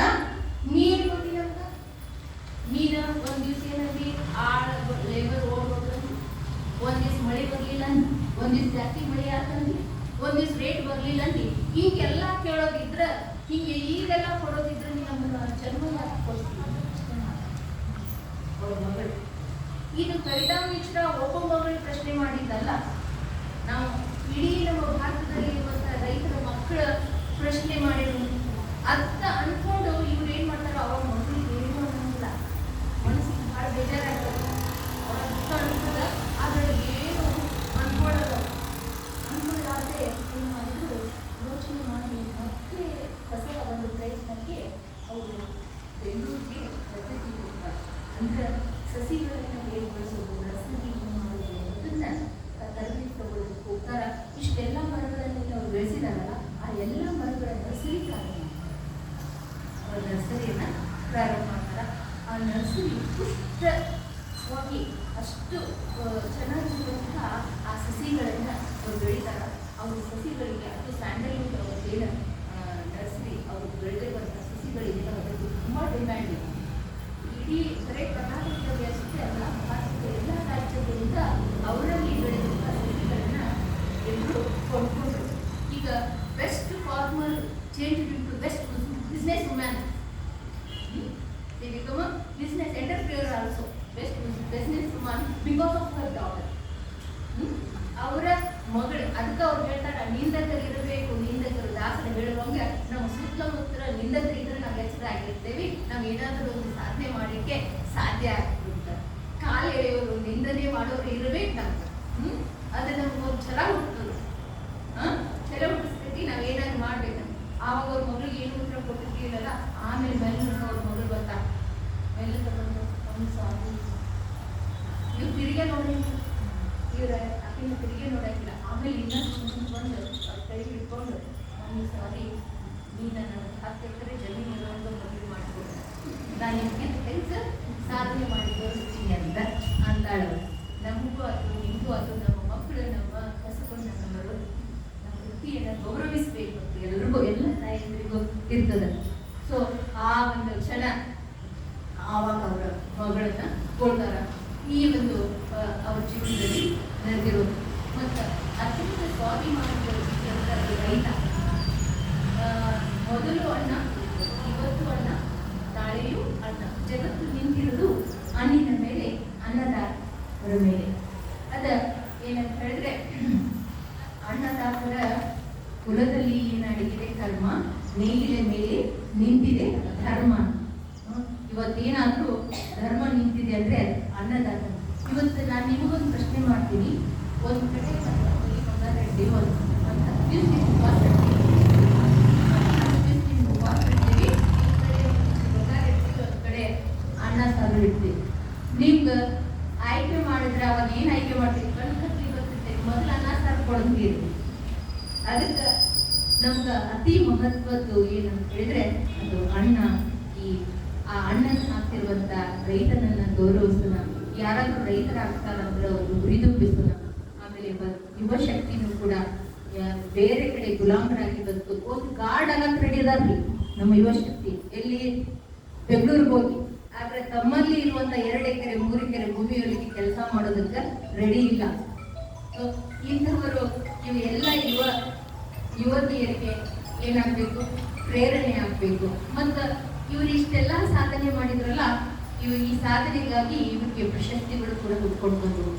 ನೀರು ಕೊಟ್ಟಿಲ್ಲ, ನೀರ ಒಂದ್ ದಿವ್ಸ ಏನಂದಿ ಲೇಬರ್ ಓಡ್ಬೋದು, ಒಂದ್ ದಿವ್ಸ ಮಳೆ ಬರ್ಲಿಲ್ಲ, ಒಂದ್ ದಿವ್ಸ ಜಾಸ್ತಿ ಮಳೆ ಆತಂದಿ, ಒಂದ್ ದಿವ್ಸ ರೇಟ್ ಬರ್ಲಿಲ್ಲ ಅಂದಿ. ಹಿಂಗೆಲ್ಲ ಕೇಳೋದಿದ್ರ, ಹಿಂಗೆ ಈಗೆಲ್ಲ ಕೊಡೋದಿದ್ರೆ ನಮ್ಮನ್ನ ಜನ್ಮ ಯಾಕೆ ಕೊಡ್ತೀವಿ? ಅವ್ರ ಮಗಳು ಇದು ಕವಿತಾ ಮಿಶ್ರಾ ಒಬ್ಬ ಮಗಳು ಪ್ರಶ್ನೆ ಮಾಡಿದ್ದಲ್ಲ, ನಾವು ಇಡೀ ನಮ್ಮ ಭಾರತದಲ್ಲಿ ಇರುವಂತಹ ರೈತರ ಮಕ್ಕಳ ಪ್ರಶ್ನೆ ಮಾಡಿದ್ರು ಅಂತ ಅನ್ಕೊಂಡು ಇವ್ರು ಏನ್ ಮಾಡ್ತಾರೋ ಅವ್ರ ಮಕ್ಕಳಿಗೆ ಏನು ಅನ್ನೋದಿಲ್ಲ. ಮನಸ್ಸಿಗೆ ಬಹಳ ಬೇಜಾರಾಗ್ತದೆ, ಅವ್ರ ದುಃಖ ಅನ್ಸದ, ಆದ್ರೆ ಏನು ಅನ್ಕೊಳ್ಳಾದೆ ಏನು ಮಾಡಿದ್ರು ಯೋಚನೆ ಮಾಡಿ ಮತ್ತೆ ಹೊಸ ಒಂದು ಪ್ರಯತ್ನಕ್ಕೆ ಅವರು ಬೆಂಗಳೂರಿಗೆ ರಜೆ ಹೋಗ್ತಾರೆ. ಅಂದ್ರೆ ಸಸಿಗಳನ್ನು ಹೇಗೆ ಬಳಸೋದು, ನರ್ಸರಿ ಮಾಡೋದು ಅದನ್ನ ತರಬೇತಿ ತಗೊಳ್ಳೋದಕ್ಕೆ ಹೋಗ್ತಾರ. ಇಷ್ಟೆಲ್ಲ ಮರಗಳಲ್ಲಿ ಅವ್ರು ಬೆಳೆಸಿದಾರಲ್ಲ, ಆ ಎಲ್ಲ ಮರಗಳ ನರ್ಸರಿ ನರ್ಸರಿಯನ್ನ ಪ್ರಾರಂಭ ಮಾಡ್ತಾರ. ಆ ನರ್ಸರಿ ಪುಷ್ಟವಾಗಿ ಅಷ್ಟು ಚೆನ್ನಾಗಿರುವಂತಹ ಆ ಸಸಿಗಳನ್ನ ಅವ್ರು ಬೆಳಿತಾರ. ಅವ್ರ ಸಸಿಗಳಿಗೆ ಅದು ಸ್ಯಾಂಡಲ್ವುಡ್ ಅವ್ರದ್ದೇನು ನರ್ಸರಿ ಅವ್ರು ಬೆಳೆದಿರುವಂತಹ ಸಸಿಗಳಿಗೆ ಅದಕ್ಕೆ ತುಂಬಾ ಡಿಮ್ಯಾಂಡ್ ಇದೆ. ಇಡೀ ಬರೀ ಕರ್ನಾಟಕದಲ್ಲಿ ಅಷ್ಟೇ ಅಲ್ಲ, ಭಾರತದ ಎಲ್ಲ ರಾಜ್ಯಗಳಿಂದ ಅವರಲ್ಲಿ ಬೆಳೆದಂತಹ ಸಸಿಗಳನ್ನ ಎಲ್ಲರೂ ಕೊಂಡ್ಕೊಂಡ್ರು. ಈಗ best farmer change into best business women. They become a business entrepreneur also, best business woman because of her daughter. ಅವರ ಮಗಳು. ಅದಕ್ಕೆ ಅವ್ರು ಹೇಳ್ತಾರೆ, ನಿಂದಕರು ಇರಬೇಕು, ನಿಂದಕರು. ದಾಸನ ಹೇಳುವಂಗೆ ನಮ್ಮ ಸುತ್ತಮುತ್ತ ನಿಂದಕರು ಇದ್ರೆ ನಾವು ಹೆಸರಾಗಿರ್ತೇವೆ, ನಾವು ಏನಾದರೂ ಒಂದು ಸಾಧನೆ ಮಾಡಲಿಕ್ಕೆ ಸಾಧ್ಯ ಆಗ್ತಿರ್ತಾರೆ. ಕಾಲು ಎಳೆಯೋರು, ನಿಂದನೆ ಮಾಡೋರು ಇರಬೇಕು ನಮ್ಗೆ. ಅದು ನಮ್ಗೆ ಒಂದು ಛಲ ಹುಟ್ಟುತ್ತದೆ. ಆಮೇಲೆ ಇನ್ನೊಂದು ಬಂದು ಕೈ ಹಿಡ್ಕೊಂಡು ಮಮ್ಮಿ ಸಾರಿ ನೀನು ನನ್ನ 10 ಎಕರೆ ಜಮೀನು ಇರೋಂಗ ಮದುವೆ ಮಾಡಿಕೊಡು, ನಾನು ನಿಮಗೆ ಕೆಲಸ ಸಾಧನೆ ಮಾಡಿ ತೋರಿಸ್ತೀನಿ ಅಂತ ಅಂತಾಳು. ನಮಗೂ ಅದು ನಿಮಗೂ ಅದು ನಮ್ಮ ಮಕ್ಕಳು ನಮ್ಮ ಕಸಕೊಂಡು ನಮ್ಮಗಳು ನಮ್ಮ ವೃತ್ತಿಯನ್ನು ಗೌರವಿಸಬೇಕು ಅಂತ ಎಲ್ರಿಗೂ ಎಲ್ಲ ತಾಯಂದಿರಿಗೂ ಇರ್ತದೆ. ಸೊ ಆ ಒಂದು ಕ್ಷಣ ಆವಾಗ ಅವರ ಮಗಳನ್ನ ಕೊಡ್ತಾರ. ಈ ಒಂದು ಅವ್ರ ಜೀವನದಲ್ಲಿ ನಡೆದಿರೋದು ಮತ್ತು ಅತ್ಯಂತ ಸ್ವಾಭಿಮಾನದ ರೈತ. ಮೊದಲು ಅಣ್ಣ, ಇವತ್ತು ಅಣ್ಣ, ನಾಳೆಯೂ ಅಣ್ಣ. ಜಗತ್ತು ನಿಂತಿರೋದು ಅನ್ನಿನ ಮೇಲೆ, ಅನ್ನದಾತರ ಮೇಲೆ. ಅದ ಏನಂತ ಹೇಳಿದ್ರೆ, ಅನ್ನದಾತರ ಕುಲದಲ್ಲಿ ಏನಾಗಿದೆ ಕರ್ಮ, ನೇಗಿಲ ಮೇಲೆ ನಿಂತಿದೆ ಧರ್ಮ. ಇವತ್ತೇನಾದ್ರೂ ಧರ್ಮ ನಿಂತಿದೆ ಅಂದ್ರೆ ಅನ್ನದಾತ. ಇವತ್ತು ನಾನು ನಿಮಗೊಂದು ಪ್ರಶ್ನೆ ಮಾಡ್ತೀನಿ. ಒಂದು ಕಡೆ ಬಂಗಾರೆಡ್ಡಿ ಒಂದು 10 ದಿವಸ ಉಪವಾಸ ಇಡ್ತೀವಿ, ಒಂದು ಕಡೆ ಅನ್ನ ಸಾರು ಇಡ್ತೀವಿ. ನಿಮ್ಗೆ ಆಯ್ಕೆ ಮಾಡಿದ್ರೆ ಅವಾಗ ಏನು ಆಯ್ಕೆ ಮಾಡ್ತೀವಿ? ಕಣ್ಣು ಕತ್ತಿ ಬರ್ತಿರ್ತೇವೆ, ಮೊದಲು ಅನ್ನ ಸಾರು ಕೊಡ್ತೀವಿ. ಅದಕ್ಕೆ ನಮ್ಗೆ ಅತಿ ಮಹತ್ವದ್ದು ಏನಂತ ಹೇಳಿದ್ರೆ ಅದು ಅಣ್ಣ. ಆ ಅಣ್ಣನ ಹಾಕ್ತಿರುವಂತ ರೈತನನ್ನ ಗೌರವಿಸೋಣ. ಯಾರಾದ್ರೂ ರೈತರಾಗ್ತಾರಂದ್ರೆ ಅವರು ಹುರಿದುಂಬಿಸೋಣ. ಆಮೇಲೆ ಯುವ ಶಕ್ತಿನೂ ಕೂಡ ಬೇರೆ ಕಡೆ ಗುಲಾಮರಾಗಿ ಬದುಕು ಒಂದು ಗಾರ್ಡ್ ಆಗಂತ ರೆಡಿ ಅದಾರ್ರಿ ನಮ್ಮ ಯುವ ಶಕ್ತಿ. ಎಲ್ಲಿ ಬೆಂಗಳೂರಿಗೆ ಹೋಗಿ, ಆದ್ರೆ ತಮ್ಮಲ್ಲಿ ಇರುವಂತ 2 ಎಕರೆ 3 ಎಕರೆ ಭೂಮಿಯಲ್ಲಿ ಕೆಲಸ ಮಾಡೋದಕ್ಕೆ ರೆಡಿ ಇಲ್ಲ. ಇಂಥವರು ಇವು ಎಲ್ಲ ಯುವತಿಯರಿಗೆ ಏನಾಗಬೇಕು? ಪ್ರೇರಣೆ ಆಗ್ಬೇಕು. ಮತ್ತು ಇವರು ಇಷ್ಟೆಲ್ಲ ಸಾಧನೆ ಮಾಡಿದ್ರಲ್ಲ, ಈ ಸಾಧನೆಗಾಗಿ ಇವರಿಗೆ ಪ್ರಶಸ್ತಿಗಳು ಕೂಡ ಹುಡ್ಕೊಂಡು ಬಂದರು.